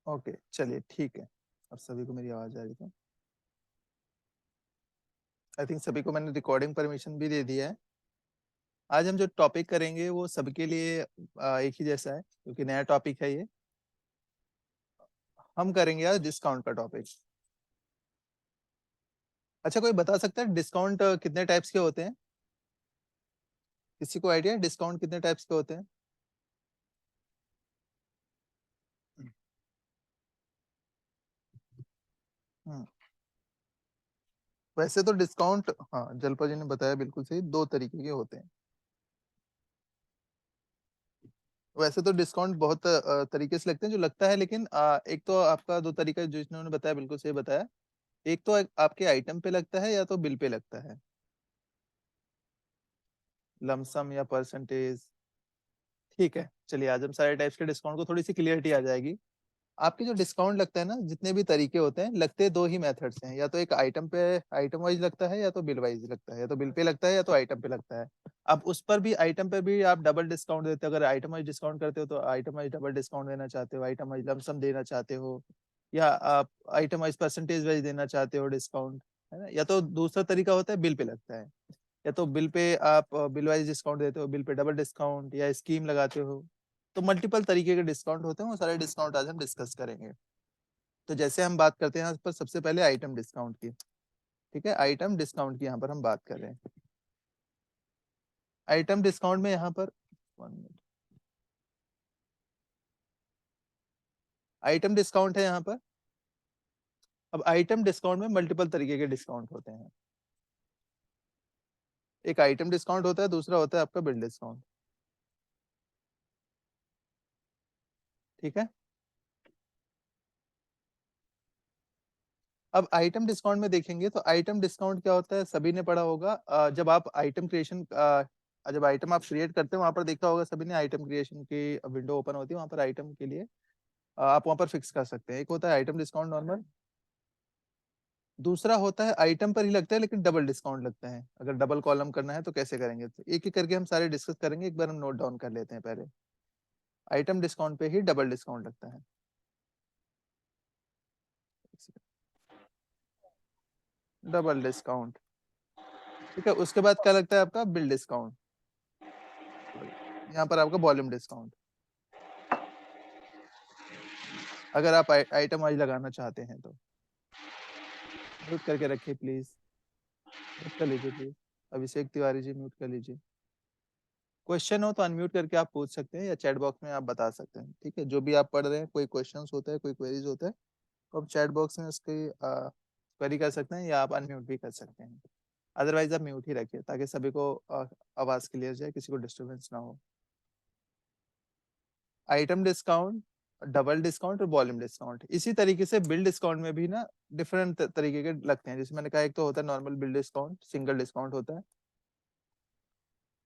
Okay चलिए ठीक है। अब सभी को मेरी आवाज आ रही है? आई थिंक सभी को मैंने रिकॉर्डिंग परमिशन भी दे दिया है। आज हम जो टॉपिक करेंगे वो सबके लिए एक ही जैसा है, क्योंकि नया टॉपिक है ये। हम करेंगे आज डिस्काउंट का टॉपिक। अच्छा, कोई बता सकता है डिस्काउंट कितने टाइप्स के होते हैं? किसी को आइडिया है डिस्काउंट कितने टाइप्स के होते हैं? हम्म, वैसे तो डिस्काउंट, हाँ जलपा जी ने बताया बिल्कुल सही, दो तरीके के होते हैं। वैसे तो डिस्काउंट बहुत तरीके से लगते हैं जो लगता है, लेकिन एक तो आपका दो तरीका जो इन्होंने बताया बिल्कुल सही बताया। एक तो आपके आइटम पे लगता है या तो बिल पे लगता है, लमसम या परसेंटेज। ठीक है चलिए, आज हम सारे टाइप्स के डिस्काउंट को थोड़ी सी क्लियरिटी आ जाएगी। आपके जो डिस्काउंट लगता है ना, जितने भी तरीके होते हैं, लगते दो ही मेथड से हैं। या तो एक आइटम पे आइटम वाइज लगता है, या तो बिल वाइज लगता है, या तो बिल पे लगता है या तो आइटम पे लगता है। अब उस पर भी, आइटम पे भी आप डबल डिस्काउंट देते हो। अगर आइटम वाइज डिस्काउंट करते हो तो आइटम वाइज डबल डिस्काउंट देना चाहते हो, आइटम वाइज लमसम देना चाहते हो, या आप आइटम वाइज परसेंटेज वाइज देना चाहते हो डिस्काउंट, है ना। या तो दूसरा तरीका होता है बिल पे लगता है। या तो बिल पे आप बिल वाइज डिस्काउंट देते हो, बिल पे डबल डिस्काउंट या स्कीम लगाते हो। तो मल्टीपल तरीके के डिस्काउंट होते हैं, वो सारे डिस्काउंट आज हम डिस्कस करेंगे। तो जैसे हम बात करते हैं यहाँ पर सबसे पहले आइटम डिस्काउंट की। ठीक है, आइटम डिस्काउंट की यहाँ पर हम बात कर रहे हैं। आइटम डिस्काउंट में यहाँ पर 1 मिनट, आइटम डिस्काउंट है यहाँ पर। अब आइटम डिस्काउंट में मल्टीपल तरीके के डिस्काउंट होते हैं। एक आइटम डिस्काउंट होता है, दूसरा होता है आपका बिल डिस्काउंट। ठीक है। अब आइटम डिस्काउंट में देखेंगे तो आइटम डिस्काउंट क्या होता है, सभी ने पढ़ा होगा। जब आप आइटम क्रिएशन, जब आइटम आप क्रिएट करते हो, वहां पर देखा होगा सभी ने, आइटम क्रिएशन की विंडो ओपन होती है, वहां पर आइटम के लिए आप वहां पर फिक्स कर सकते हैं। एक होता है आइटम डिस्काउंट नॉर्मल, दूसरा होता है आइटम पर ही लगता है लेकिन डबल डिस्काउंट लगता है। अगर डबल कॉलम करना है तो कैसे करेंगे, तो एक एक करके हम सारे डिस्कस करेंगे। एक बार हम नोट डाउन कर लेते हैं पहले। आइटम डिस्काउंट पे ही डबल डिस्काउंट लगता है। Double discount. ठीक है, उसके बाद क्या लगता है आपका बिल डिस्काउंट। यहाँ पर आपका वॉल्यूम डिस्काउंट, अगर आप आइटम वाइज लगाना चाहते हैं तो। म्यूट करके रखिए प्लीज, म्यूट कर लीजिए प्लीज। अभिषेक तिवारी जी म्यूट कर लीजिए। क्वेश्चन हो तो अनम्यूट करके आप पूछ सकते हैं, या चैट बॉक्स में आप बता सकते हैं। ठीक है, जो भी आप पढ़ रहे हैं, कोई क्वेश्चंस होता है, कोई क्वेरीज होता है, तो आप चैट बॉक्स में उसकी क्वेरी कर सकते हैं, या आप अनम्यूट भी कर सकते हैं। अदरवाइज आप म्यूट ही रखिए, ताकि सभी को आवाज क्लियर जाए, किसी को डिस्टरबेंस ना हो। आइटम डिस्काउंट, डबल डिस्काउंट और वॉल्यूम डिस्काउंट। इसी तरीके से बिल डिस्काउंट में भी ना डिफरेंट तरीके के लगते हैं। जैसे मैंने कहा, एक तो होता है normal bill discount, single discount होता है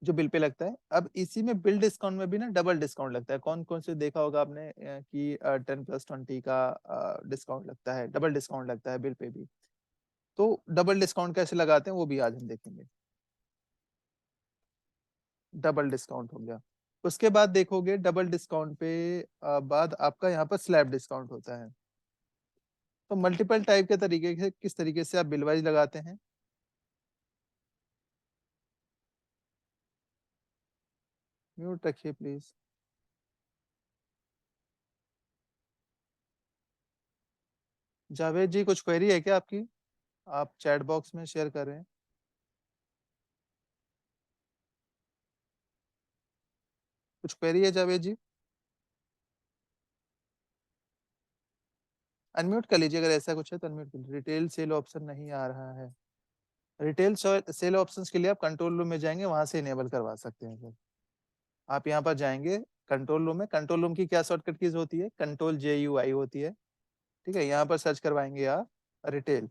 जो बिल पे लगता है। अब इसी में बिल डिस्काउंट में भी ना डबल डिस्काउंट लगता है। कौन कौन से देखा होगा आपने कि 10+20 का डिस्काउंट लगता है, डबल डिस्काउंट लगता है बिल पे भी। तो डबल डिस्काउंट कैसे लगाते हैं वो भी आज हम देखेंगे। डबल डिस्काउंट हो गया। उसके बाद देखोगे डबल डिस्काउंट पे बाद आपका यहाँ पर स्लैब डिस्काउंट होता है। तो मल्टीपल टाइप के तरीके से, किस तरीके से आप बिल वाइज लगाते हैं। म्यूट रखिए प्लीज। जावेद जी, कुछ क्वेरी है क्या आपकी? आप चैट बॉक्स में शेयर कर रहे हैं। कुछ क्वेरी है जावेद जी? अनम्यूट कर लीजिए, अगर ऐसा कुछ है तो अनम्यूट कर लीजिए। रिटेल सेल ऑप्शन नहीं आ रहा है। रिटेल सेल ऑप्शंस के लिए आप कंट्रोल रूम में जाएंगे, वहां से इनेबल करवा सकते हैं सर। आप यहाँ पर जाएंगे कंट्रोल रूम में। कंट्रोल रूम की क्या शॉर्टकट कीज होती है, Ctrl+J+U+I होती है। ठीक है, यहाँ पर सर्च करवाएंगे आप रिटेल।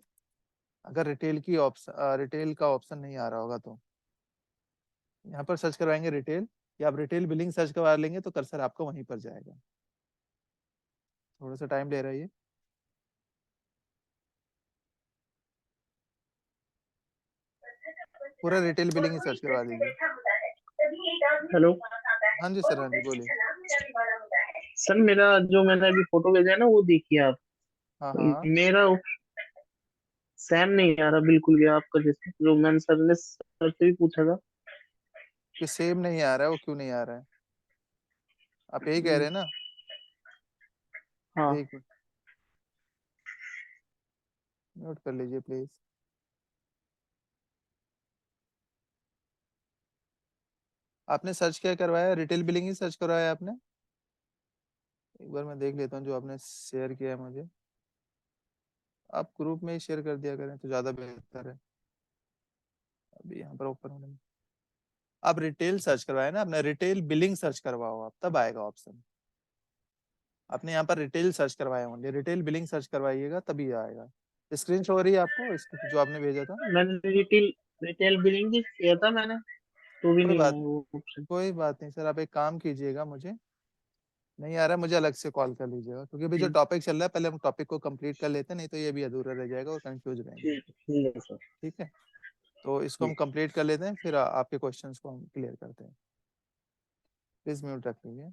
अगर रिटेल का ऑप्शन नहीं आ रहा होगा तो यहाँ पर सर्च करवाएंगे रिटेल, या आप रिटेल बिलिंग सर्च करवा लेंगे तो कर्सर आपका वहीं पर जाएगा। थोड़ा सा टाइम ले रहा है ये। पूरा रिटेल बिलिंग ही सर्च करवा दीजिए। हेलो। हाँ जी सर, हाँ जी बोलिए। सर मेरा जो मैंने अभी फोटो भेजा है ना, वो देखिए आप। हाँ हाँ, मेरा सैम नहीं आ रहा बिल्कुल भी आपका, जैसे जो मैंने सर ने सर से भी पूछा था। कि सेम नहीं आ रहा है, वो क्यों नहीं आ रहा है? आप यही कह रहे हैं ना? हाँ। एक मिनट, नोट कर लीजिए प्लीज। आपने सर्च क्या करवाया? रिटेल बिलिंग ही सर्च करवाया आपने? एक बार मैं देख लेता हूँ जो आपने शेयर किया है मुझे। आप ग्रुप में ही शेयर कर दिया करें तो ज्यादा बेहतर है। अभी यहाँ पर ओपन होने में, आप रिटेल सर्च करवाए ना, आपने रिटेल बिलिंग सर्च करवाओ, आप तब आएगा ऑप्शन। आपने यहाँ पर रिटेल सर्च करवाया होंगे, रिटेल बिलिंग सर्च करवाइएगा तभी आएगा। स्क्रीन शो हो रही है आपको इसकी जो आपने भेजा था? मैंने रिटेल रिटेल बिलिंग भी किया था मैंने, तो भी कोई नहीं बात आया वो ऑप्शन। कोई बात नहीं सर, आप एक काम कीजिएगा, मुझे नहीं आ रहा है, मुझे अलग से कॉल कर लीजिएगा, क्योंकि अभी जो ठीक टॉपिक चल रहा है पहले हम टॉपिक को कंप्लीट कर लेते हैं, नहीं तो ये भी अधूरा रह जाएगा और कंफ्यूज रहेंगे। ठीक है सर। ठीक है, तो इसको हम ठीक। कंप्लीट कर लेते हैं, फिर आपके क्वेश्चंस को हम क्लियर करते हैं। प्लीज म्यूट रख लीजिए।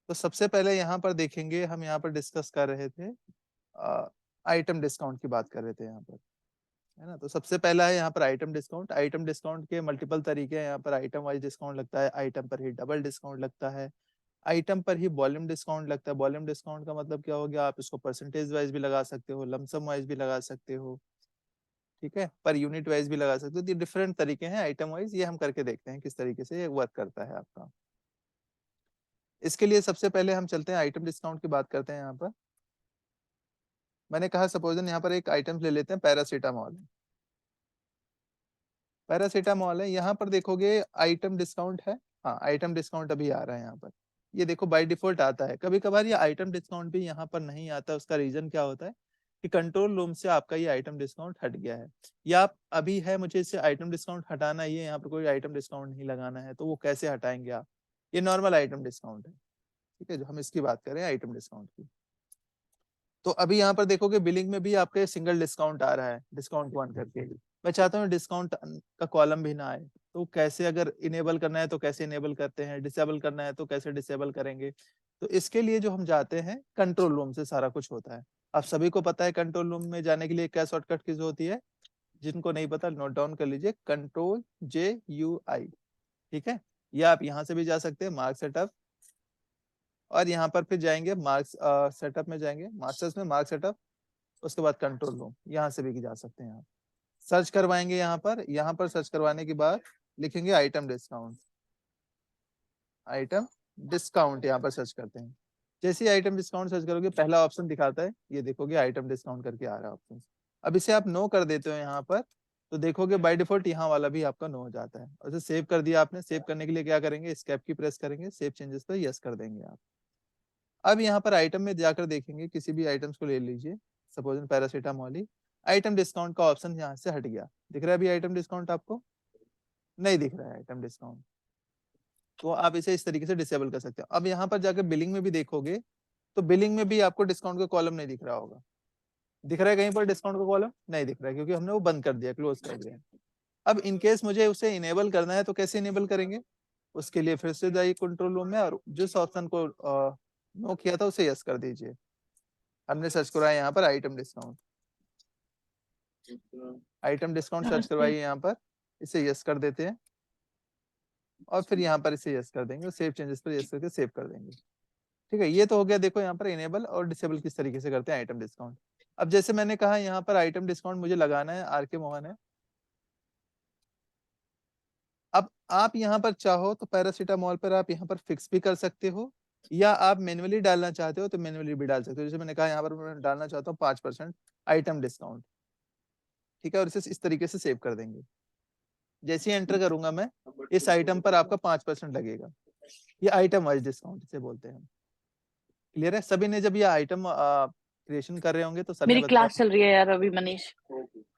तो सबसे पहले यहाँ पर देखेंगे, हम यहाँ पर डिस्कस कर रहे थे, आइटम डिस्काउंट की बात कर रहे थे यहाँ पर, है ना? तो सबसे पहला है यहाँ पर आइटम डिस्काउंट। आइटम डिस्काउंट के मल्टीपल तरीके हैं, यहाँ पर आइटम वाइज डिस्काउंट लगता है, आइटम पर ही डबल डिस्काउंट लगता है, आइटम पर ही वॉल्यूम डिस्काउंट लगता है। वॉल्यूम डिस्काउंट का मतलब क्या हो गया? आप इसको परसेंटेज वाइज भी लगा सकते हो, लमसम वाइज भी लगा सकते हो, ठीक है, पर यूनिट वाइज भी लगा सकते हो। तो ये डिफरेंट तरीके हैं आइटम वाइज, ये हम करके देखते हैं किस तरीके से ये वर्क करता है आपका। इसके लिए सबसे पहले हम चलते हैं आइटम डिस्काउंट की बात करते हैं। यहाँ पर मैंने कहा सपोज यहाँ पर एक आइटम ले लेते हैं, पैरासीटामॉल। पैरासीटामॉल है, यहाँ पर देखोगे आइटम डिस्काउंट है। हाँ, आइटम डिस्काउंट अभी आ रहा है यहाँ पर, ये देखो बाय डिफॉल्ट आता है। कभी कभार ये आइटम डिस्काउंट भी यहाँ पर नहीं आता, उसका रीजन क्या होता है कि कंट्रोल रूम से आपका ये आइटम डिस्काउंट हट गया है, या आप अभी है मुझे इसे आइटम डिस्काउंट हटाना ही है, यहाँ पर कोई आइटम डिस्काउंट नहीं लगाना है, तो वो कैसे हटाएंगे आप? ये नॉर्मल आइटम डिस्काउंट है, ठीक है, जो हम इसकी बात करें आइटम डिस्काउंट की। तो अभी यहाँ पर देखोगे बिलिंग में भी आपके सिंगल डिस्काउंट आ रहा है, डिस्काउंट वन करके। मैं चाहता हूँ डिस्काउंट का कॉलम भी ना आए, तो कैसे, अगर इनेबल करना है तो कैसे इनेबल करते हैं, डिसेबल करना है तो कैसे डिसेबल करेंगे? तो इसके लिए जो हम जाते हैं कंट्रोल रूम से सारा कुछ होता है। आप सभी को पता है कंट्रोल रूम में जाने के लिए क्या शॉर्टकट कीज होती है? जिनको नहीं पता नोट डाउन कर लीजिए, Ctrl+J+UI, ठीक है। या आप यहाँ से भी जा सकते हैं, मार्क सेटअप, और यहाँ पर फिर जाएंगे मार्क्स सेटअप में जाएंगे, मास्टर्स में मार्क सेटअप, उसके बाद कंट्रोल रूम, यहाँ से भी जा सकते हैं आप। सर्च करवाएंगे यहाँ पर सर्च करवाने के बाद लिखेंगे आइटम डिस्काउंट। आइटम डिस्काउंट यहाँ पर सर्च करते हैं। जैसे ही आइटम डिस्काउंट सर्च करोगे पहला ऑप्शन दिखाता है, ये देखोगे आइटम डिस्काउंट करके आ रहा है ऑप्शन। अब इसे आप नो कर देते हो यहाँ पर, तो देखोगे बाय डिफॉल्ट यहाँ वाला भी आपका नो हो जाता है। और सेव कर दिया आपने, सेव करने के लिए क्या करेंगे? एस्केप की प्रेस करेंगे, सेव चेंजेस पर यस कर देंगे आप। अब यहाँ पर आइटम में जाकर देखेंगे, किसी भी आइटम्स को ले लीजिए, सपोज पैरासीटामोल ही, आइटम डिस्काउंट का ऑप्शन यहाँ से हट गया। दिख रहा है अभी आइटम डिस्काउंट आपको? नहीं दिख रहा है आइटम डिस्काउंट, तो आप इसे इस तरीके से डिसेबल कर सकते हो। अब यहाँ पर जाकर बिलिंग में भी देखोगे, तो बिलिंग में भी आपको डिस्काउंट का कॉलम नहीं दिख रहा होगा। दिख रहा है कहीं पर डिस्काउंट का कॉलम? नहीं दिख रहा है, क्योंकि हमने वो बंद कर दिया, क्लोज कर दिया। अब इनकेस मुझे उसे इनेबल करना है तो कैसे इनेबल करेंगे? उसके लिए फिर से जाइए कंट्रोल रूम में, और जिस ऑप्शन को नो किया था उसे यस कर दीजिए। हमने सर्च करवाया यहाँ पर item discount, item discount search अच्छा। करवाइए यहाँ पर, इसे यस कर देते हैं, और फिर यहाँ पर इसे यस कर देंगे, सेव चेंजेस पर यस करके सेव कर देंगे। ठीक है, ये तो हो गया। देखो यहाँ पर इनेबल और डिसेबल किस तरीके से करते हैं आइटम डिस्काउंट। अब जैसे मैंने कहा यहाँ पर आइटम डिस्काउंट मुझे लगाना है, आर के मोहन है। अब आप यहाँ पर चाहो तो पैरासीटामोल पर आप यहाँ पर फिक्स भी कर सकते हो, या आप मैन्युअली डालना चाहते हो तो मैन्युअली भी डाल सकते हो। जैसे मैंने कहा यहाँ पर मैं डालना चाहता हूँ 5% आइटम डिस्काउंट, ठीक है, और इसे इस तरीके से सेव कर देंगे। जैसे ही एंटर करूंगा मैं, इस आइटम पर आपका 5% लगेगा। ये आइटम वाइज डिस्काउंट इसे बोलते हैं। क्लियर है? सभी ने जब ये आइटम क्रिएशन कर रहे होंगे तो सर ने मेरी बताया। क्लास चल रही है यार अभी मनीष,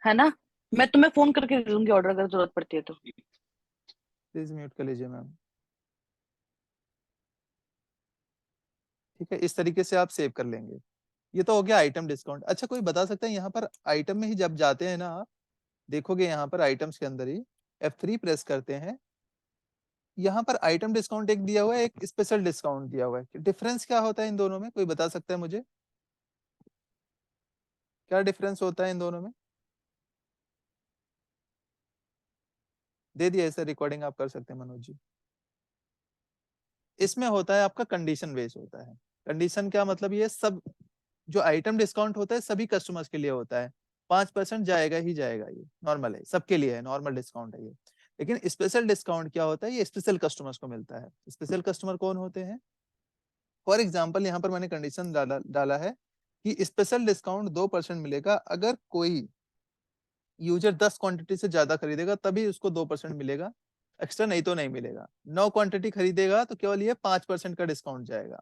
है ना? मैं तुम्हें फोन करके दे दूंगी ऑर्डर अगर जरूरत पड़ती है तो। प्लीज म्यूट कर लीजिए मैम। ठीक है, इस तरीके से आप सेव कर लेंगे। ये तो हो गया आइटम डिस्काउंट। अच्छा, कोई बता सकता है यहाँ पर आइटम में ही जब जाते हैं ना आप, देखोगे यहाँ पर आइटम्स के अंदर ही F3 प्रेस करते हैं, यहाँ पर आइटम डिस्काउंट एक दिया हुआ है, एक स्पेशल डिस्काउंट दिया हुआ है। डिफरेंस क्या होता है इन दोनों में, कोई बता सकता है मुझे? क्या डिफरेंस होता है इन दोनों में? दे दिया ऐसे, रिकॉर्डिंग आप कर सकते हैं मनोज जी। इसमें होता है आपका कंडीशन बेस होता है। कंडीशन क्या मतलब, ये सब जो आइटम डिस्काउंट होता है सभी कस्टमर्स के लिए होता है। 5% जाएगा ही जाएगा, ये नॉर्मल है, सबके लिए है, नॉर्मल डिस्काउंट है ये। लेकिन स्पेशल डिस्काउंट क्या होता है, ये स्पेशल कस्टमर्स को मिलता है। स्पेशल कस्टमर कौन होते हैं? फॉर एग्जाम्पल यहाँ पर मैंने कंडीशन डाला है कि स्पेशल डिस्काउंट 2% मिलेगा अगर कोई यूजर 10 क्वांटिटी से ज्यादा खरीदेगा, तभी उसको 2% मिलेगा, एक्स्ट्रा नहीं तो नहीं मिलेगा। 9 क्वांटिटी खरीदेगा तो केवल ये 5% का डिस्काउंट जाएगा।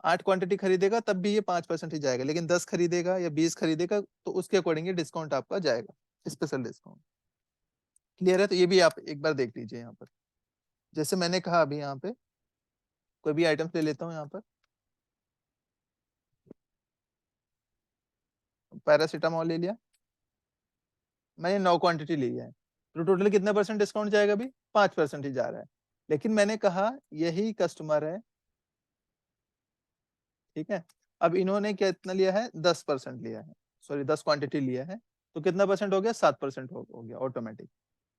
8 क्वांटिटी खरीदेगा तब भी ये 5% ही जाएगा, लेकिन 10 खरीदेगा या 20 खरीदेगा तो उसके अकॉर्डिंग ये डिस्काउंट आपका जाएगा, स्पेशल डिस्काउंट। क्लियर है? तो ये भी आप एक बार देख लीजिए यहाँ पर। जैसे मैंने कहा अभी यहाँ पे कोई भी आइटम ले लेता हूँ, यहाँ पर पैरासीटामोल ले लिया मैंने, 9 क्वांटिटी ली है, तो टोटल कितने परसेंट डिस्काउंट जाएगा? अभी 5% ही जा रहा है। लेकिन मैंने कहा यही कस्टमर है, ठीक है, अब इन्होंने कितना लिया है? 10% लिया है, सॉरी 10 क्वांटिटी लिया है, तो कितना परसेंट हो गया? 7% हो गया ऑटोमेटिक,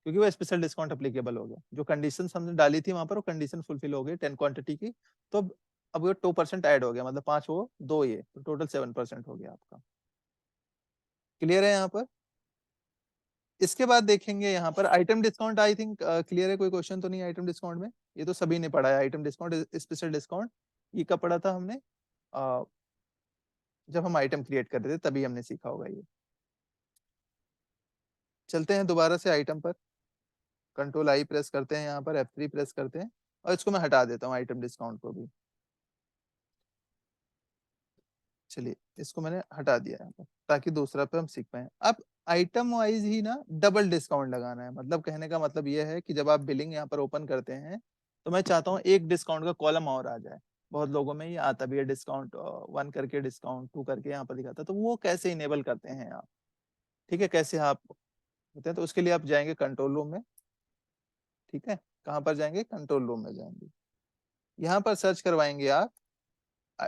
क्योंकि वो स्पेशल डिस्काउंट अप्लीकेबल हो गया। जो कंडीशन हमने डाली थी वहां पर वो कंडीशन फुलफिल हो गई 10 क्वांटिटी की, तो अब वो 2% ऐड हो गया, मतलब 5 वो 2 ये, तो टोटल 7% हो गया आपका। क्लियर है यहाँ पर? इसके बाद देखेंगे यहाँ पर item discount, I think clear है, कोई क्वेश्चन तो नहीं आइटम डिस्काउंट में? ये तो सभी ने पढ़ा है, आइटम डिस्काउंट स्पेशल डिस्काउंट। ये कब पढ़ा था हमने? जब हम आइटम क्रिएट कर रहे थे तभी हमने सीखा होगा ये। चलते हैं दोबारा से आइटम पर, कंट्रोल आई प्रेस करते हैं, यहाँ पर F3 प्रेस करते हैं, और इसको मैं हटा देता हूँ आइटम डिस्काउंट को भी। चलिए इसको मैंने हटा दिया यहाँ पर, ताकि दूसरा पे हम सीख पाए। अब आइटम वाइज ही ना डबल डिस्काउंट लगाना है, मतलब कहने का मतलब ये है कि जब आप बिलिंग यहाँ पर ओपन करते हैं तो मैं चाहता हूँ एक डिस्काउंट का कॉलम और आ जाए। बहुत लोगों में ये आता भी है, डिस्काउंट 1 करके, डिस्काउंट 2 करके यहाँ पर दिखाता है, तो वो कैसे इनेबल करते हैं आप? ठीक है, कैसे आप होते हैं, तो उसके लिए आप जाएंगे कंट्रोल रूम में। ठीक है, कहाँ पर जाएंगे? कंट्रोल रूम में जाएंगे, यहाँ पर सर्च करवाएंगे आप, अ,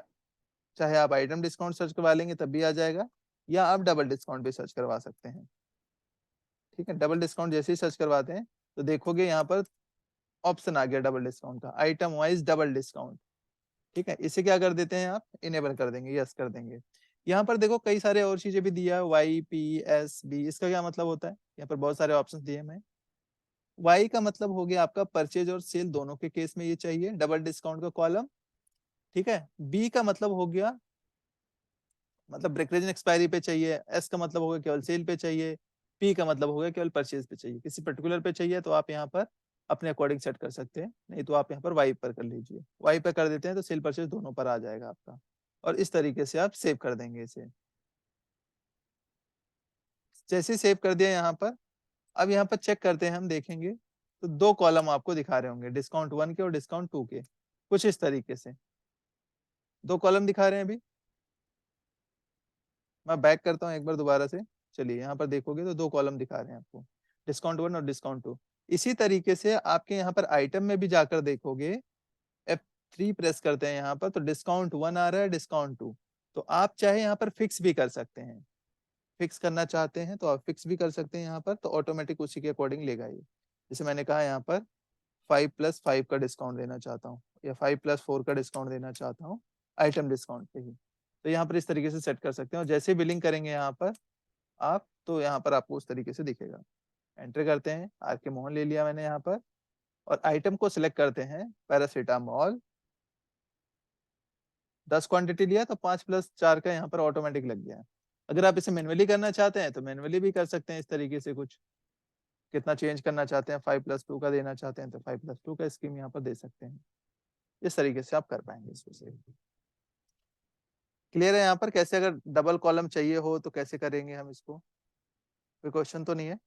चाहे आप आइटम डिस्काउंट सर्च करवा लेंगे तब भी आ जाएगा, या आप डबल डिस्काउंट भी सर्च करवा सकते हैं। ठीक है, डबल डिस्काउंट जैसे ही सर्च करवाते हैं तो देखोगे यहाँ पर ऑप्शन आ गया डबल डिस्काउंट का, आइटम वाइज डबल डिस्काउंट। ठीक है, इसे क्या कर देते हैं आप? इनेबल कर देंगे, यस कर देंगे। यहाँ पर देखो कई सारे और चीजें भी दिया है, YPSB, इसका क्या मतलब होता है? यहाँ पर बहुत सारे ऑप्शन दिए हैं। वाई का मतलब हो गया आपका परचेज और सेल दोनों के केस में ये चाहिए डबल डिस्काउंट का कॉलम। ठीक है, बी का मतलब हो गया, मतलब ब्रेकरेज एक्सपायरी पे चाहिए। एस का मतलब हो गया केवल सेल पे चाहिए। पी का मतलब हो गया केवल परचेज पे चाहिए। किसी पर्टिकुलर पे चाहिए तो आप यहाँ पर अपने अकॉर्डिंग सेट कर सकते हैं, नहीं तो आप यहाँ पर वाई पर कर लीजिए। वाई पर कर देते हैं तो सेल परचेज दोनों पर आ जाएगा आपका, और इस तरीके से आप सेव कर देंगे इसे। जैसे सेव कर दिया यहाँ पर, अब यहाँ पर चेक करते हैं, हम देखेंगे तो 2 कॉलम आपको दिखा रहे होंगे, डिस्काउंट 1 के और डिस्काउंट 2 के, कुछ इस तरीके से 2 कॉलम दिखा रहे हैं अभी। मैं बैक करता हूँ एक बार दोबारा से। चलिए यहाँ पर देखोगे तो 2 कॉलम दिखा रहे हैं आपको, डिस्काउंट 1 और डिस्काउंट 2। इसी तरीके से आपके यहाँ पर आइटम में भी जाकर देखोगे, F3 प्रेस करते हैं यहाँ पर तो डिस्काउंट 1 आ रहा है, डिस्काउंट 2। तो आप चाहे यहाँ पर फिक्स भी कर सकते हैं, फिक्स करना चाहते हैं तो आप फिक्स भी कर सकते हैं यहाँ पर, तो ऑटोमेटिक उसी के अकॉर्डिंग लेगा ये। जैसे मैंने कहा यहाँ पर 5+5 का डिस्काउंट देना चाहता हूँ, या 5+4 का डिस्काउंट देना चाहता हूँ आइटम डिस्काउंट पे ही, तो यहाँ पर इस तरीके से सेट कर सकते हैं। और जैसे बिलिंग करेंगे यहाँ पर आप, तो यहाँ पर आपको उस तरीके से दिखेगा। एंटर करते हैं, आर के मोहन ले लिया मैंने यहाँ पर, और आइटम को सिलेक्ट करते हैं पैरासीटामोल। 10 क्वांटिटी लिया तो 5+4 का यहाँ पर ऑटोमेटिक लग गया है। अगर आप इसे मैनुअली करना चाहते हैं तो मैनुअली भी कर सकते हैं इस तरीके से, कुछ कितना चेंज करना चाहते हैं, 5+2 का देना चाहते हैं तो 5+2 का स्कीम यहाँ पर दे सकते हैं। इस तरीके से आप कर पाएंगे इसको सेव। क्लियर है यहाँ पर? कैसे अगर डबल कॉलम चाहिए हो तो कैसे करेंगे हम इसको? कोई क्वेश्चन तो नहीं है?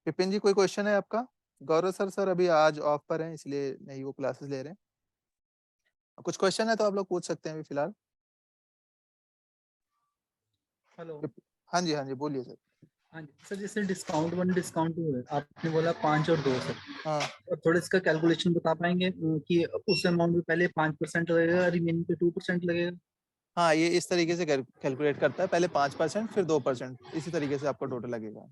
विपिन जी कोई क्वेश्चन है आपका? गौरव सर, अभी आज ऑफ पर हैं इसलिए नहीं वो क्लासेस ले रहे हैं। कुछ क्वेश्चन है तो आप लोग पूछ सकते हैं अभी फिलहाल। हेलो। हाँ जी, हाँ जी, बोलिए सर। हाँ जी सर, जैसे डिस्काउंट 1 डिस्काउंट 2 है, आपने बोला 5 और 2 सर, हाँ और थोड़ा इसका कैलकुलेशन बता पाएंगे कि उस अमाउंट में पहले 5% लगेगा, रिमेनिंग पे 2% लगेगा? हाँ, ये इस तरीके से कैलकुलेट करता है, पहले 5% फिर 2%, इसी तरीके से आपको टोटल लगेगा।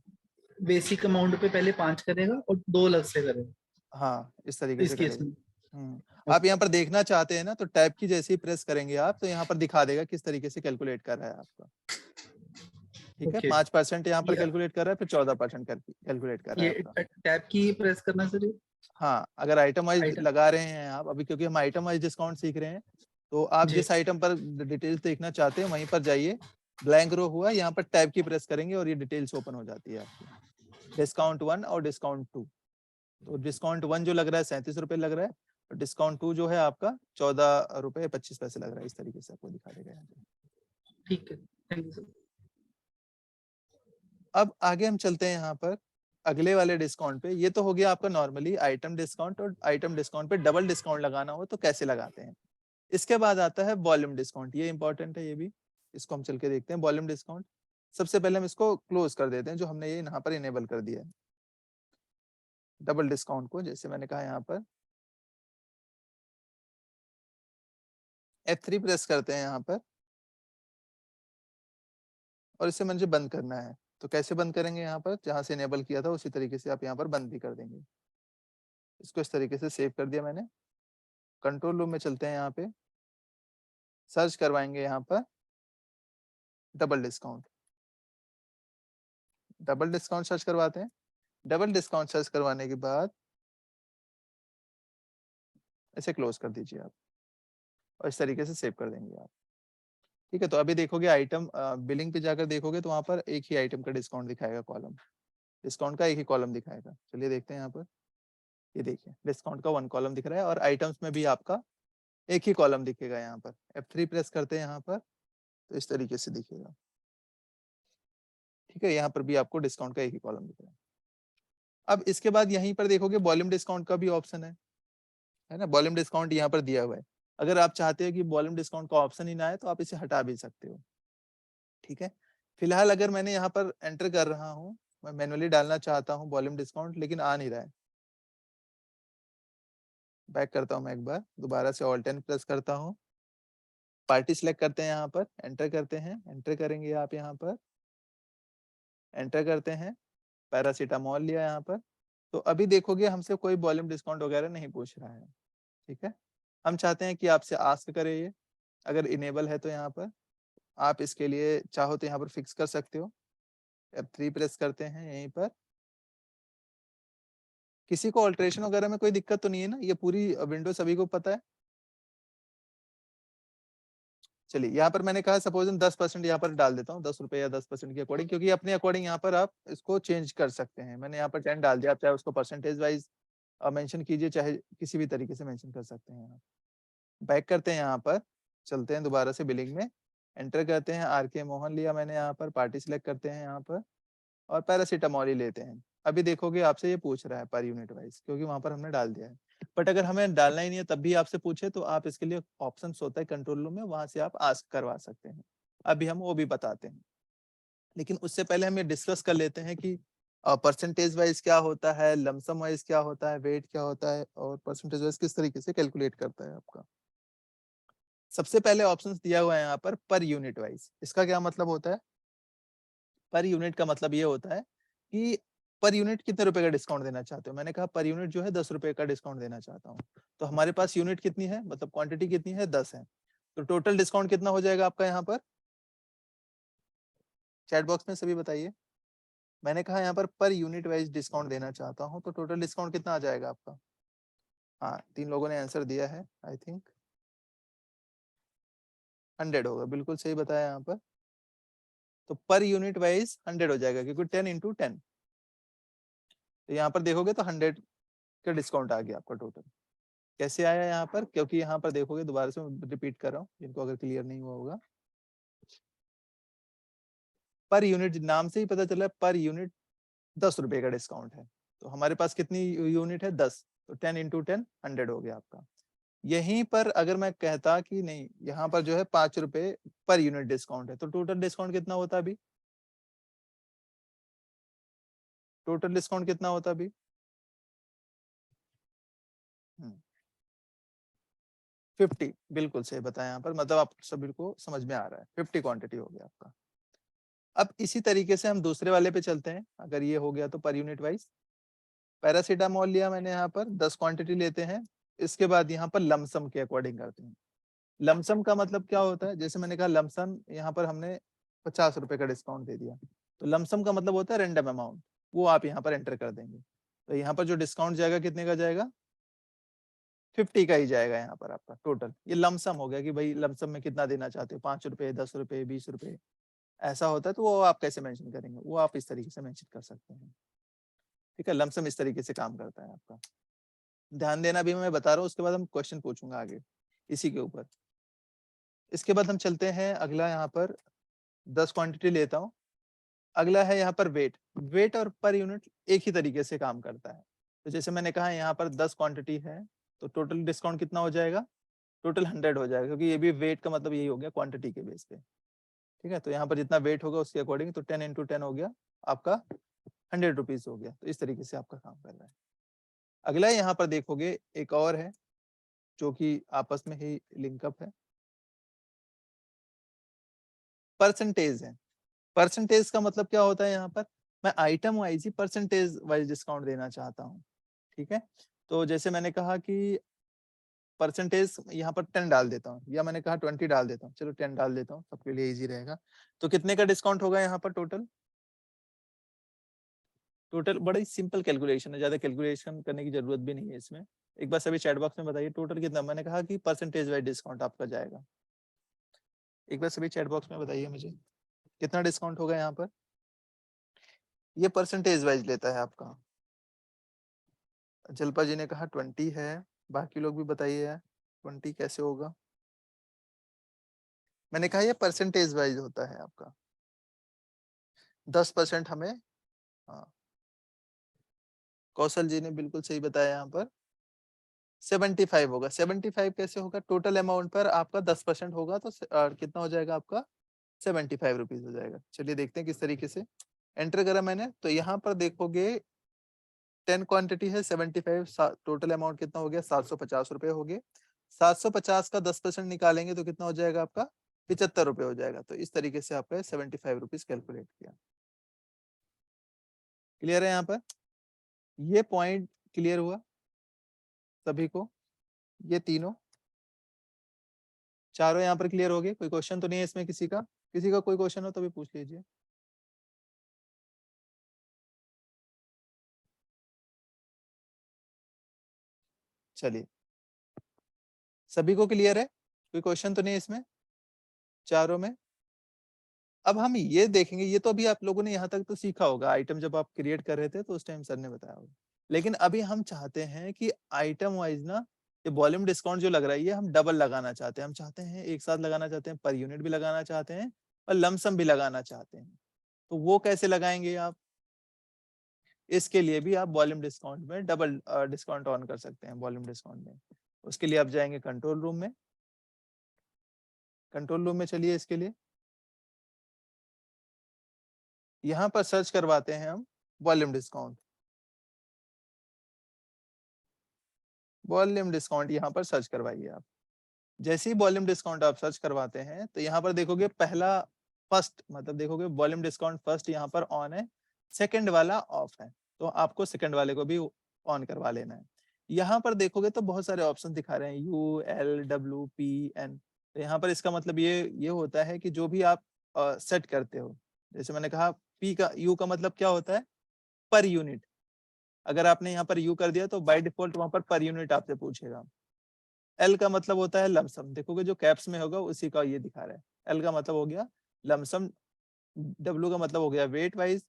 बेसिक अमाउंट पे पहले 5 करेगा और 2 अलग से करेगा हाँ, इस तरीके इस से केस करेगा। में? आप यहाँ पर देखना चाहते हैं ना, तो टैब की जैसे ही प्रेस करेंगे आप, तो यहाँ पर दिखा देगा किस तरीके से कैलकुलेट कर रहा है आपका। ठीक है, ओके। 5% यहाँ पर ये कैलकुलेट कर रहा है, फिर 14% कैलकुलेट कर रहा है ये आपका। टैब की प्रेस करना सर, ये हाँ, अगर आइटम वाइज आइटम? लगा रहे हैं आप अभी, क्योंकि हम आइटम वाइज डिस्काउंट सीख रहे हैं, तो आप जी। जिस आइटम पर डिटेल्स देखना चाहते हैं वहीं पर जाइए। ब्लैंक रो हुआ, यहाँ पर टैब की प्रेस करेंगे और ये डिटेल्स ओपन हो जाती है आपकी, डिस्काउंट 1 और डिस्काउंट 2। तो डिस्काउंट 1 जो लग रहा है 37 रुपए लग रहा है, और डिस्काउंट 2 जो है आपका 14 रुपए 25 पैसे लग रहा है। इस तरीके से आपको दिखा देगा यहाँ पे। ठीक है, थैंक यू सर। अब आगे हम चलते हैं यहाँ पर अगले वाले डिस्काउंट पे। ये तो हो गया आपका नॉर्मली आइटम डिस्काउंट, और आइटम डिस्काउंट पे डबल डिस्काउंट लगाना हो तो कैसे लगाते हैं। इसके बाद आता है वॉल्यूम डिस्काउंट, ये इंपॉर्टेंट है ये भी, इसको हम चल के देखते हैं। वॉल्यूम डिस्काउंट, सबसे पहले हम इसको क्लोज कर देते हैं जो हमने ये यहाँ पर इनेबल कर दिया है। डबल डिस्काउंट को जैसे मैंने कहा यहाँ पर F3 प्रेस करते हैं यहाँ पर, और इसे मुझे बंद करना है। तो कैसे बंद करेंगे, यहाँ पर जहां से इनेबल किया था उसी तरीके से आप यहाँ पर बंद भी कर देंगे। इसको इस तरीके से सेव कर दिया मैंने। कंट्रोल रूम में चलते हैं, यहाँ पे सर्च करवाएंगे यहाँ पर double discount. Double discount search करवाते हैं। डबल डिस्काउंट सर्च करवाने के बाद इसे क्लोज कर दीजिए आप, और इस तरीके से सेव कर देंगे आप। ठीक है, तो अभी देखोगे आइटम बिलिंग पे जाकर देखोगे तो वहां पर एक ही आइटम का डिस्काउंट दिखाएगा, कॉलम डिस्काउंट का एक ही कॉलम दिखाएगा। चलिए देखते हैं यहाँ पर, ये देखिए डिस्काउंट का 1 कॉलम दिख रहा है, और आइटम्स में भी आपका एक ही कॉलम दिखेगा। यहाँ पर F3 प्रेस करते हैं यहाँ पर, तो इस तरीके से दिखेगा। ठीक है, यहाँ पर भी आपको डिस्काउंट का एक ही कॉलम दिख रहा है। अब इसके बाद यहीं पर देखोगे वॉल्यूम डिस्काउंट का भी ऑप्शन है ना। वॉल्यूम डिस्काउंट यहाँ पर दिया हुआ है। अगर आप चाहते हो कि वॉल्यूम डिस्काउंट का ऑप्शन ही ना आए तो आप इसे हटा भी सकते हो। ठीक है, फिलहाल अगर मैंने यहाँ पर एंटर कर रहा हूँ, मैं मैनुअली डालना चाहता हूँ वॉल्यूम डिस्काउंट, लेकिन आ नहीं रहा है। बैक करता हूँ मैं एक बार, दोबारा से ऑल्ट एन प्रेस करता हूँ, पार्टी सिलेक्ट करते हैं, यहाँ पर एंटर करते हैं। एंटर करेंगे आप यहाँ पर, एंटर करते हैं, पैरासीटामोल लिया यहाँ पर। तो अभी देखोगे हमसे कोई वॉल्यूम डिस्काउंट वगैरह नहीं पूछ रहा है। ठीक है, हम चाहते हैं कि आपसे आस्क करे ये, अगर इनेबल है तो यहाँ पर आप इसके लिए चाहो तो यहाँ पर फिक्स कर सकते हो। F3 प्रेस करते हैं यहीं पर। किसी को ऑल्ट्रेशन वगैरह में कोई दिक्कत तो नहीं है ना, ये पूरी विंडो सभी को पता है। चलिए यहाँ पर मैंने कहा सपोज 10% यहाँ पर डाल देता हूँ, 10 रुपए या 10% के अकॉर्डिंग, क्योंकि अपने अकॉर्डिंग यहाँ पर आप इसको चेंज कर सकते हैं। मैंने यहाँ पर 10 डाल दिया, आप चाहे उसको परसेंटेज वाइज मेंशन कीजिए, चाहे किसी भी तरीके से मेंशन कर सकते हैं। बैक करते हैं यहाँ पर, चलते हैं दोबारा से बिलिंग में, एंटर करते हैं। आर के मोहन लिया मैंने यहाँ पर, पार्टी सिलेक्ट करते हैं यहाँ पर, और पैरासीटामोल ही लेते हैं। अभी देखोगे आपसे ये पूछ रहा है पर यूनिट वाइज, क्योंकि वहां पर हमने डाल दिया है। बट अगर हमें डालना ही नहीं है तब भी आपसे पूछे तो आप इसके लिए ऑप्शन होता है कंट्रोल रूम में, वहां से आप आस्क करवा सकते हैं। अभी हम वो भी बताते हैं, लेकिन उससे पहले हम ये डिस्कस कर लेते हैं कि परसेंटेज वाइज क्या होता है, लमसम वाइज क्या होता है, वेट क्या होता है, और परसेंटेज वाइज किस तरीके से कैलकुलेट करता है आपका। सबसे पहले ऑप्शन दिया हुआ है यहाँ पर यूनिट वाइज। इसका क्या मतलब होता है, पर यूनिट का मतलब ये होता है कि पर यूनिट कितने रुपए का डिस्काउंट देना चाहते हो। मैंने कहा पर यूनिट जो है 10 रुपए का डिस्काउंट देना चाहता हूँ। तो हमारे पास यूनिट कितनी है, मतलब क्वांटिटी कितनी है, 10 है। तो टोटल डिस्काउंट कितना हो जाएगा आपका यहाँ पर, चैट बॉक्स में सभी बताइए। मैंने कहा यहाँ पर यूनिट वाइज डिस्काउंट देना चाहता हूँ, तो टोटल डिस्काउंट कितना आ जाएगा आपका। हाँ, 3 लोगों ने आंसर दिया है, आई थिंक 100 होगा, बिल्कुल सही बताया यहाँ पर। तो पर यूनिट वाइज 100 हो जाएगा, क्योंकि 10 × 10। तो यहाँ पर देखोगे तो 100 का डिस्काउंट आ गया आपका टोटल। कैसे आया यहाँ पर, क्योंकि यहाँ पर देखोगे, दोबारा से मैं रिपीट कर रहा हूँ जिनको अगर क्लियर नहीं हुआ होगा। पर यूनिट नाम से ही पता चला, पर यूनिट 10 रुपए का डिस्काउंट है। तो हमारे पास कितनी यूनिट है, 10। तो 10 × 10 100 हो गया आपका। यहीं पर अगर मैं कहता कि नहीं, यहाँ पर जो है 5 रुपए पर यूनिट डिस्काउंट है, तो टोटल डिस्काउंट कितना होता अभी, टोटल डिस्काउंट कितना होता अभी? 50, बिल्कुल सही बताया यहाँ पर, मतलब आप सभी को समझ में आ रहा है, 50 क्वांटिटी हो गया आपका। अब इसी तरीके से हम दूसरे वाले पे चलते हैं। अगर ये हो गया तो पर यूनिट वाइज पैरासीटामोल लिया मैंने, यहाँ पर 10 क्वांटिटी लेते हैं। इसके बाद यहाँ पर लमसम के अकॉर्डिंग करते हैं। लमसम का मतलब क्या होता है? जैसे मैंने कहा लमसम, यहाँ पर हमने 50 रुपए का डिस्काउंट दे दिया, तो लमसम का मतलब होता है रैंडम अमाउंट, वो आप यहाँ पर एंटर कर देंगे। तो यहाँ पर जो डिस्काउंट जाएगा कितने का जाएगा? 50 का ही जाएगा यहाँ पर आपका टोटल। ये लमसम हो गया कि भाई लमसम में कितना देना चाहते हो, 5 रुपए, 10 रुपए, 20 रुपए, ऐसा होता है। तो वो आप कैसे मेंशन करेंगे? वो आप इस तरीके से मेंशन कर सकते हैं। ठीक है, लमसम इस तरीके से काम करता है आपका। ध्यान देना भी मैं बता रहा हूँ, उसके बाद हम क्वेश्चन पूछूंगा आगे इसी के ऊपर। इसके बाद हम चलते हैं अगला, यहाँ पर 10 क्वांटिटी लेता हूँ। अगला है यहाँ पर वेट। वेट और पर यूनिट एक ही तरीके से काम करता है। तो जैसे मैंने कहा यहाँ पर 10 क्वांटिटी है, तो टोटल डिस्काउंट कितना हो जाएगा? टोटल 100 हो जाएगा, क्योंकि ये भी वेट का मतलब यही हो गया, क्वांटिटी के बेस पे। ठीक है, तो यहाँ पर जितना वेट होगा उसके अकॉर्डिंग, तो 10 × 10 हो गया आपका 100 रुपीज हो गया। तो इस तरीके से आपका काम कर रहा है। अगला यहाँ पर देखोगे एक और है जो कि आपस में ही लिंकअप है, परसेंटेज है। परसेंटेज का मतलब क्या होता है? यहाँ पर मैं आइटम वाइज ही परसेंटेज वाइज डिस्काउंट देना चाहता हूँ। ठीक है, तो जैसे मैंने कहा कि परसेंटेज यहाँ पर 10 डाल देता हूँ, या मैंने कहा 20 डाल देता हूँ, चलो 10 डाल देता हूँ, सबके लिए इजी रहेगा। तो कितने का डिस्काउंट होगा यहाँ पर टोटल? टोटल बड़ा ही सिंपल कैलकुलेशन है, ज्यादा कैलकुलेशन करने की जरूरत भी नहीं है इसमें। एक बार सभी चैट बॉक्स में बताइए टोटल कितना, मैंने कहा कि परसेंटेज वाइज डिस्काउंट आपका जाएगा। एक बार सभी चैट बॉक्स में बताइए मुझे कितना डिस्काउंट होगा यहाँ पर। ये परसेंटेज वाइज लेता है आपका। जल्पा जी ने कहा 20 है, बाकी लोग भी बताइए 20 कैसे होगा। मैंने कहा ये परसेंटेज वाइज होता है आपका, 10% हमें। हाँ, कौशल जी ने बिल्कुल सही बताया, यहाँ पर 75 होगा। 75 कैसे होगा? टोटल अमाउंट पर आपका 10% होगा, तो कितना हो जाएगा आपका? 75 रुपीज हो जाएगा। चलिए देखते हैं किस तरीके से एंटर करा मैंने। तो यहाँ पर देखोगे 10 क्वांटिटी है, 75, टोटल अमाउंट कितना हो गया? 750 रुपए हो गए। 750 का 10% निकालेंगे तो कितना हो जाएगा आपका? 75 रुपए हो जाएगा। तो इस तरीके से आपका 75 रुपीज कैलकुलेट किया। क्लियर है यहाँ पर? ये पॉइंट क्लियर हुआ सभी को? ये तीनों चारों यहाँ पर क्लियर हो गए? कोई क्वेश्चन तो नहीं है इसमें किसी का? किसी का कोई क्वेश्चन हो तो भी पूछ लीजिए। चलिए, सभी को क्लियर है? कोई क्वेश्चन तो नहीं है इसमें चारों में? अब हम ये देखेंगे, ये तो अभी आप लोगों ने यहाँ तक तो सीखा होगा, आइटम जब आप क्रिएट कर रहे थे तो उस टाइम सर ने बताया होगा। लेकिन अभी हम चाहते हैं कि आइटम वाइज ना, ये वॉल्यूम डिस्काउंट जो लग रहा है ये हम डबल लगाना चाहते हैं। हम चाहते हैं एक साथ लगाना चाहते हैं, पर यूनिट भी लगाना चाहते हैं और लमसम भी लगाना चाहते हैं। तो वो कैसे लगाएंगे आप? इसके लिए भी आप वॉल्यूम डिस्काउंट में डबल डिस्काउंट ऑन कर सकते हैं। वॉल्यूम डिस्काउंट में उसके लिए आप जाएंगे कंट्रोल रूम में। कंट्रोल रूम में चलिए, इसके लिए यहाँ पर सर्च करवाते हैं हम वॉल्यूम डिस्काउंट। वॉल्यूम डिस्काउंट यहाँ पर सर्च करवाइए आप। जैसे ही वॉल्यूम डिस्काउंट आप सर्च करवाते हैं तो यहाँ पर देखोगे पहला फर्स्ट, मतलब देखोगे वॉल्यूम डिस्काउंट फर्स्ट यहाँ पर ऑन है, सेकंड वाला ऑफ है। तो आपको सेकंड वाले को भी ऑन करवा लेना है। यहाँ पर देखोगे तो बहुत सारे ऑप्शन दिखा रहे हैं, ULWPN। तो यहाँ पर इसका मतलब ये होता है कि जो भी आप सेट करते हो, जैसे मैंने कहा P का, U का मतलब क्या होता है? Per unit. अगर आपने यहाँ पर U कर दिया तो बाय डिफॉल्ट वहां पर यूनिट आपसे पूछेगा। L का मतलब होता है लमसम, देखोगे जो कैप्स में होगा उसी का ये दिखा रहा है। L का मतलब हो गया लमसम, W का मतलब हो गया वेट वाइज,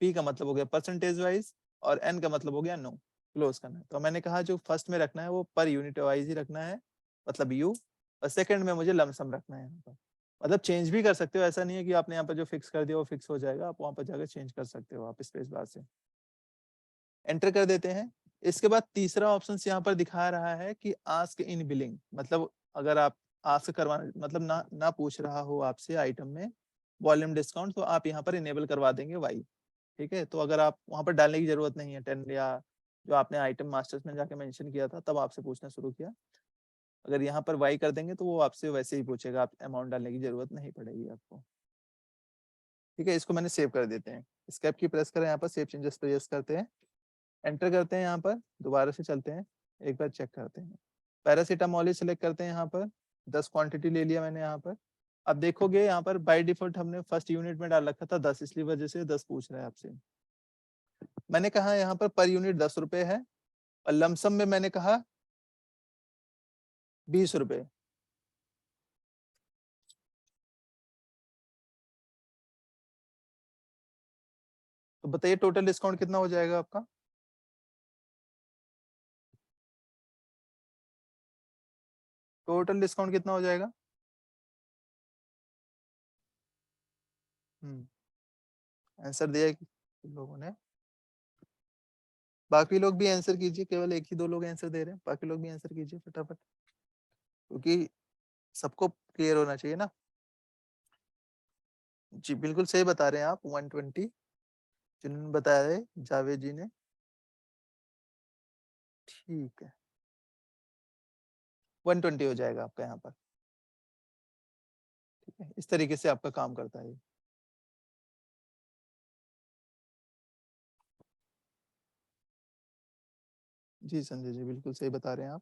P का मतलब हो गया परसेंटेज वाइज, और N का मतलब हो गया नो, क्लोज करना है। तो मैंने कहा जो फर्स्ट में रखना है वो पर यूनिट वाइज ही रखना है, मतलब U, और सेकंड में मुझे लमसम रखना है। यहाँ पर मतलब चेंज भी कर सकते हो, ऐसा नहीं है कि आपने यहाँ पर जो फिक्स कर दिया वो फिक्स हो जाएगा, आप वहां पर जाकर चेंज कर सकते हो आप स्पेस बार से। एंटर कर देते हैं। इसके बाद तीसरा ऑप्शन यहाँ पर दिखा रहा है कि आस्क इन बिलिंग, मतलब अगर आप आस्क करवाना, मतलब ना पूछ रहा हो आपसे आइटम में वॉल्यूम डिस्काउंट, तो आप यहाँ पर इनेबल करवा देंगे वाई। ठीक है, तो अगर आप वहां पर डालने की जरूरत नहीं है 10, या जो आपने आइटम मास्टर्स में जाके मेंशन किया था तब आपसे पूछना शुरू किया, अगर यहाँ पर वाई कर देंगे तो वो आपसे वैसे ही पूछेगा, आप अमाउंट डालने की जरूरत नहीं पड़ेगी आपको। ठीक है, इसको मैंने सेव कर देते हैं, एस्केप की प्रेस करें, यहाँ पर सेव चेंजेस प्रेस करते हैं, एंटर करते हैं, यहाँ पर दोबारा से चलते हैं, एक बार चेक करते हैं, पैरासीटामोल सेलेक्ट करते हैं, यहाँ पर 10 क्वांटिटी ले लिया मैंने यहाँ पर। अब देखोगे यहाँ पर बाय डिफॉल्ट हमने फर्स्ट यूनिट में डाल रखा था 10, इसलिए वजह से 10 पूछ रहा है आपसे। मैंने कहा यहाँ पर यूनिट 10 रुपए है, और लमसम में मैंने कहा 20 रुपए। तो बताइए टोटल डिस्काउंट कितना हो जाएगा आपका? टोटल डिस्काउंट कितना हो जाएगा? आंसर दिया है लोगों ने, बाकी लोग भी आंसर कीजिए, केवल एक ही दो लोग आंसर दे रहे हैं, बाकी लोग भी आंसर कीजिए फटाफट, क्योंकि सबको क्लियर होना चाहिए ना। जी बिल्कुल सही बता रहे हैं आप, 120 जिन्होंने बताया है, जावेद जी ने। ठीक है, 120 हो जाएगा आपका यहाँ पर। ठीक है, इस तरीके से आपका काम करता है। जी संजय जी बिल्कुल सही बता रहे हैं आप।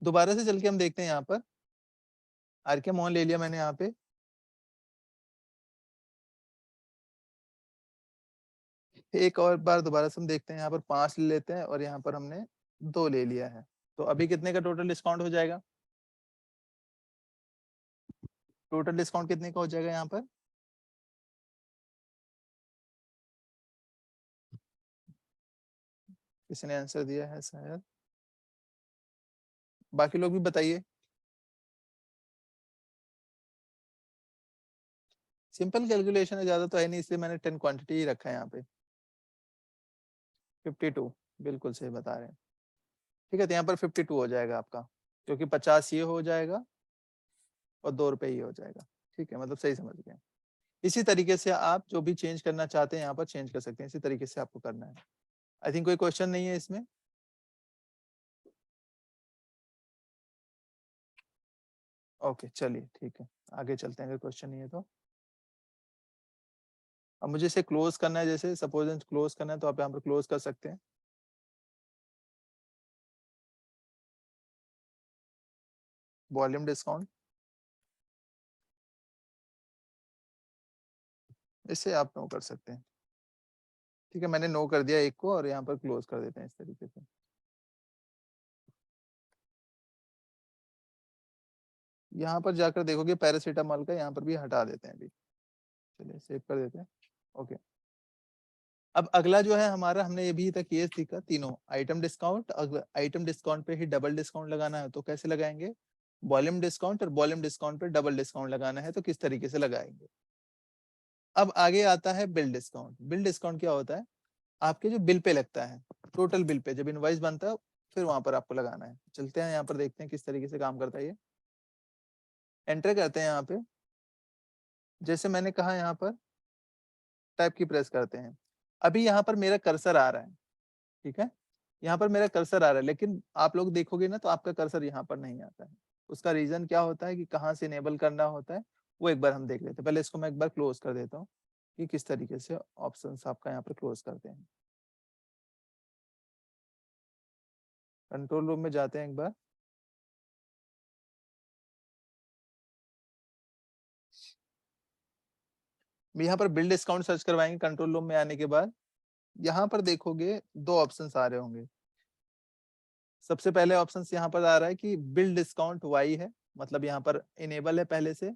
दोबारा से चल के हम देखते हैं, यहाँ पर आर के मोहन ले लिया मैंने यहाँ पे, एक और बार दोबारा से हम देखते हैं, यहाँ पर 5 ले लेते हैं, और यहाँ पर हमने 2 ले लिया है, तो अभी कितने का टोटल डिस्काउंट हो जाएगा? टोटल डिस्काउंट कितने का हो जाएगा यहाँ पर? किसी ने आंसर दिया है शायद, बाकी लोग भी बताइए। सिंपल कैलकुलेशन है, ज्यादा तो है नहीं, इसलिए मैंने 10 क्वांटिटी ही रखा है यहाँ पे। 52 बिल्कुल सही बता रहे हैं। ठीक है, तो यहाँ पर 52 हो जाएगा आपका, क्योंकि 50 ये हो जाएगा और 2 रुपए ये हो जाएगा। ठीक है, मतलब सही समझ गए। इसी तरीके से आप जो भी चेंज करना चाहते हैं यहाँ पर चेंज कर सकते हैं, इसी तरीके से आपको करना है। आई थिंक कोई क्वेश्चन नहीं है इसमें। ओके चलिए ठीक है, आगे चलते हैं अगर क्वेश्चन नहीं है तो। अब मुझे इसे क्लोज करना है, जैसे सपोज क्लोज करना है तो आप यहाँ पर क्लोज कर सकते हैं। वॉल्यूम डिस्काउंट, इसे आप नो कर सकते हैं। ठीक है, मैंने नो कर दिया एक को, और यहाँ पर क्लोज कर देते हैं इस तरीके से। यहाँ पर जाकर देखोगे पैरासीटामोल का, यहाँ पर भी हटा देते हैं अभी। चलिए सेव कर देते हैं। ओके, अब अगला जो है हमारा, हमने ये भी तक ये सीखा तीनों आइटम डिस्काउंट, अगर आइटम डिस्काउंट पे ही डबल डिस्काउंट लगाना है तो कैसे लगाएंगे, वॉल्यूम डिस्काउंट, और वॉल्यूम डिस्काउंट पे डबल डिस्काउंट लगाना है तो किस तरीके से लगाएंगे। अब आगे आता है बिल डिस्काउंट। बिल डिस्काउंट क्या होता है, आपके जो बिल पे लगता है, टोटल बिल पे जब इनवॉइस बनता है फिर वहां पर आपको लगाना है। चलते हैं यहाँ पर देखते हैं किस तरीके से काम करता है ये। एंटर करते हैं यहाँ पे, जैसे मैंने कहा यहाँ पर टाइप की प्रेस करते हैं। अभी यहाँ पर मेरा कर्सर आ रहा है, ठीक है, यहाँ पर मेरा कर्सर आ रहा है, लेकिन आप लोग देखोगे ना तो आपका कर्सर यहाँ पर नहीं आता है। उसका रीजन क्या होता है कि कहाँ से इनेबल करना होता है, वो एक बार हम देख लेते हैं। पहले इसको मैं एक बार क्लोज कर देता हूँ कि किस तरीके से ऑप्शंस आपका यहाँ पर क्लोज करते हैं। कंट्रोल रूम में जाते हैं एक बार, यहाँ पर बिल डिस्काउंट सर्च करवाएंगे। कंट्रोल रूम में आने के बाद यहाँ पर देखोगे 2 ऑप्शंस आ रहे होंगे। सबसे पहले ऑप्शन यहाँ पर आ रहा है कि बिल डिस्काउंट वाई है, मतलब यहाँ पर इनेबल है पहले से।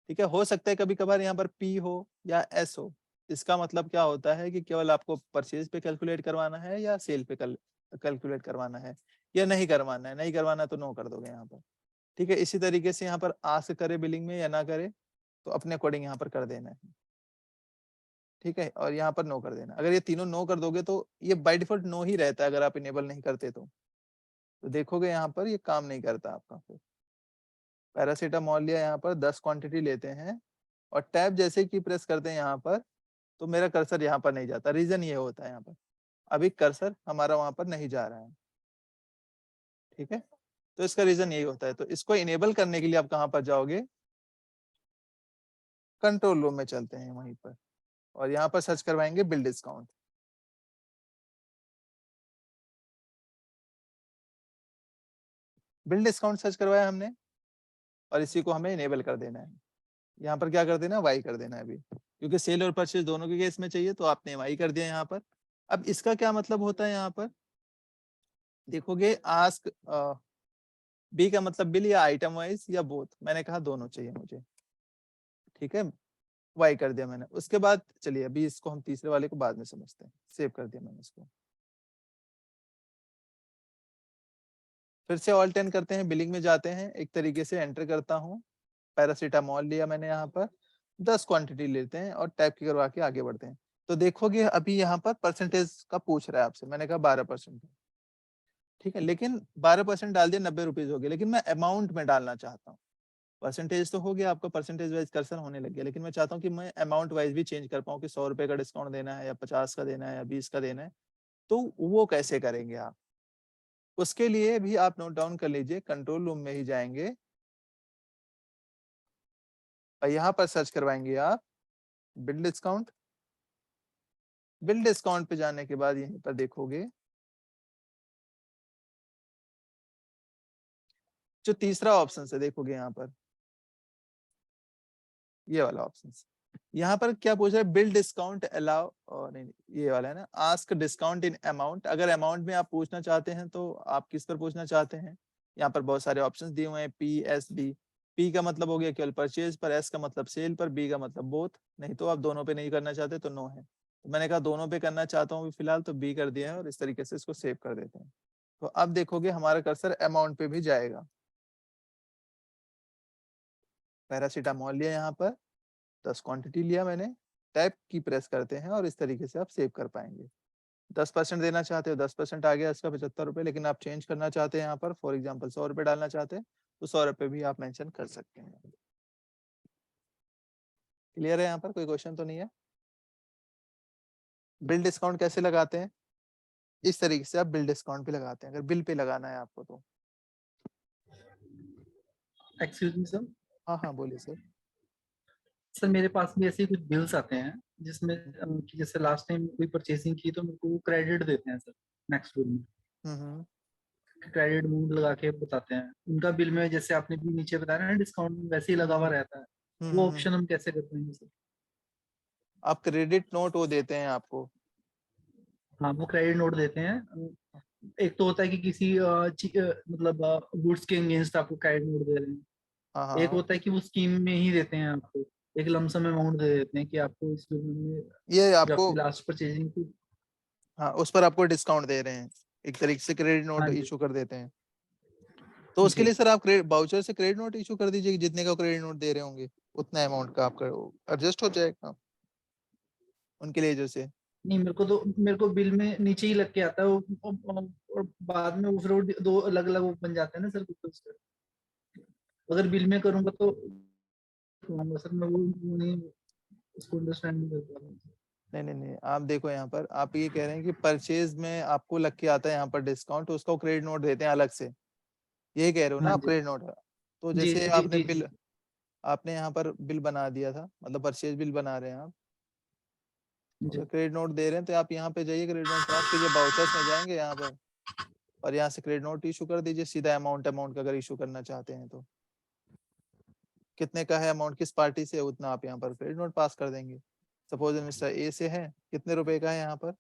ठीक है, हो सकता है कभी कभार यहाँ पर पी हो या एस हो। इसका मतलब क्या होता है कि केवल आपको परचेज पे कैलकुलेट करवाना है या सेल पे कैलकुलेट करवाना है, या नहीं करवाना है। नहीं करवाना तो नो कर दोगे यहाँ पर। ठीक है, इसी तरीके से यहाँ पर आस्क करे बिलिंग में या ना करे तो अपने अकॉर्डिंग यहाँ पर कर देना है। ठीक है, और यहाँ पर नो कर देना। अगर ये तीनों नो कर दोगे तो ये बाय डिफॉल्ट नो ही रहता है, अगर आप इनेबल नहीं करते तो देखोगे यहाँ पर ये काम नहीं करता आपका। फिर पैरासीटामोल लिया, यहाँ पर 10 क्वांटिटी लेते हैं, और टैब जैसे कि प्रेस करते हैं यहाँ पर तो मेरा कर्सर यहाँ पर नहीं जाता। रीजन ये होता है यहाँ पर अभी कर्सर हमारा वहां पर नहीं जा रहा है, ठीक है। तो इसका रीजन यही होता है। तो इसको इनेबल करने के लिए आप कहाँ पर जाओगे, कंट्रोल रूम में चलते हैं वहीं पर, और यहाँ पर सर्च करवाएंगे bill discount. Bill discount search करवाया हमने और इसी को हमें इनेबल कर देना है। यहाँ पर क्या कर देना है, वाई कर देना है अभी, क्योंकि सेल और परचेज दोनों के केस में चाहिए, तो आपने वाई कर दिया यहाँ पर। अब इसका क्या मतलब होता है, यहाँ पर देखोगे आस्क बी का मतलब बिल या आइटम वाइज या बोथ, मैंने कहा दोनों चाहिए मुझे, ठीक है, वाई कर दिया मैंने। उसके बाद चलिए अभी इसको हम तीसरे वाले को बाद में समझते हैं। सेव कर दिया मैंने इसको। फिर से ऑल 10 करते हैं, बिलिंग में जाते हैं, एक तरीके से एंटर करता हूँ। पैरासीटामोल लिया मैंने, यहाँ पर 10 क्वांटिटी लेते हैं और टाइप की करवा के आगे बढ़ते हैं। तो देखोगे अभी यहाँ पर परसेंटेज का पूछ रहा है आपसे, मैंने कहा 12%, ठीक है, लेकिन 12% डाल दिया, 90 रुपीज हो गए, लेकिन मैं अमाउंट में डालना चाहता हूँ। परसेंटेज तो हो गया आपका, परसेंटेज वाइज कर्सर होने लग गया, लेकिन मैं चाहता हूँ कि मैं अमाउंट वाइज भी चेंज कर पाऊँ कि 100 रुपए का डिस्काउंट देना है या 50 का देना है या 20 का देना है। तो वो कैसे करेंगे आप, उसके लिए भी आप नोट डाउन कर लीजिए, कंट्रोल रूम में ही जाएंगे और यहाँ पर सर्च करवाएंगे आप बिल डिस्काउंट। बिल डिस्काउंट पे जाने के बाद यहीं पर देखोगे जो तीसरा ऑप्शन है, देखोगे यहाँ पर ये वाला ऑप्शन, यहाँ पर क्या पूछ रहा है, बिल डिस्काउंट अलाउ, और नहीं ये वाला है ना, आस्क डिस्काउंट इन अमाउंट। अगर अमाउंट में आप पूछना चाहते हैं तो आप किस पर पूछना चाहते हैं, यहाँ पर बहुत सारे ऑप्शंस दिए हुए हैं, पी एस बी। पी का मतलब हो गया केवल परचेज पर, एस का मतलब सेल पर, बी का मतलब बोथ। नहीं तो आप दोनों पे नहीं करना चाहते तो नो है। तो मैंने कहा दोनों पे करना चाहता हूँ फिलहाल, तो बी कर दिया है और इस तरीके से इसको सेव कर देते हैं। तो अब देखोगे हमारा कर्सर अमाउंट पे भी जाएगा। पैरासीटामोल लिया यहाँ पर, 10 क्वांटिटी लिया मैंने, टैब की प्रेस करते हैं और इस तरीके से आप सेव कर पाएंगे। 10% देना चाहते हो, 10% आ गया इसका 75 रुपए, लेकिन आप चेंज करना चाहते हैं यहाँ पर, फॉर एग्जाम्पल 100 रुपए डालना चाहते हैं तो 100 रुपए भी आप मेंशन कर सकते हैं। क्लियर है, यहाँ पर कोई क्वेश्चन तो नहीं है। बिल डिस्काउंट कैसे लगाते हैं, इस तरीके से आप बिल डिस्काउंट भी लगाते हैं, अगर बिल पे लगाना है आपको तो। Excuse me sir. हाँ हाँ बोलिए सर। सर मेरे पास भी ऐसे ही कुछ बिल्स आते हैं जिसमें कि जैसे लास्ट टाइम कोई परचेसिंग की तो मेरे को क्रेडिट देते हैं सर नेक्स्ट बिल में। हम्म, क्रेडिट मूड लगा के बताते हैं उनका बिल में, जैसे आपने भी नीचे बताया ना डिस्काउंट वैसे ही लगा हुआ रहता है। वो ऑप्शन हम कैसे कर पाएंगे सर? आप क्रेडिट नोट वो देते हैं आपको। हाँ वो क्रेडिट नोट देते हैं। एक तो होता है कि किसी मतलब गुड्स के अगेंस्ट आपको क्रेडिट नोट दे रहे हैं। हाँ एक हाँ, होता है कि वो स्कीम में ही देते हैं आपको, एक लमसम अमाउंट दे देते हैं कि आपको इस में ये जो आपको, आपकी लास्ट परचेजिंग की। हाँ उस पर आपको डिस्काउंट दे रहे हैं, एक तरीके से क्रेडिट हाँ नोट जी। इशू कर देते हैं। तो उसके जी लिए सर आप क्रेडिट बाउचर से क्रेडिट नोट इशू कर दीजिए, जितने का क्रेडिट नोट दे रहे होंगे उतना अमाउंट का आपका एडजस्ट हो जाएगा उनके लेजर से। नहीं, मेरे को बिल में नीचे ही लग के आता है और बाद में वो फिर वो दो अलग अलग वो बन जाते हैं ना सर कुछ उसके। अगर बिल में करूंगा तो सर मैं वो नहीं, उसको अंडरस्टैंड नहीं कर पा रहा हूँ। नहीं नहीं नहीं, आप देखो यहाँ पर आप ये कह रहे हैं कि परचेज में आपको लग के आता है यहाँ पर डिस्काउंट, तो उसका क्रेडिट नोट देते हैं अलग से, यही कह रहे हो ना हाँ आप, जी क्रेडिट नोट। तो जी जैसे जी आपने जी जी। बिल, आपने यहाँ पर बिल बना दिया था, मतलब परचेज बिल बना रहे हैं आप, जी अगर क्रेडिट नोट दे रहे हैं तो आप यहाँ पे जाइए, क्रेडिट नोट प्राप्त कीजिए, बाउचर्स में जाएंगे यहाँ पर और यहाँ से क्रेडिट नोट इशू कर दीजिए सीधा, अमाउंट अमाउंट का अगर इशू करना चाहते हैं तो कितने का है अमाउंट, किस पार्टी से है, उतना आप यहाँ पर क्रेडिट नोट पास कर देंगे। सपोज मिस्टर ए से है, कितने रुपए का है यहाँ पर,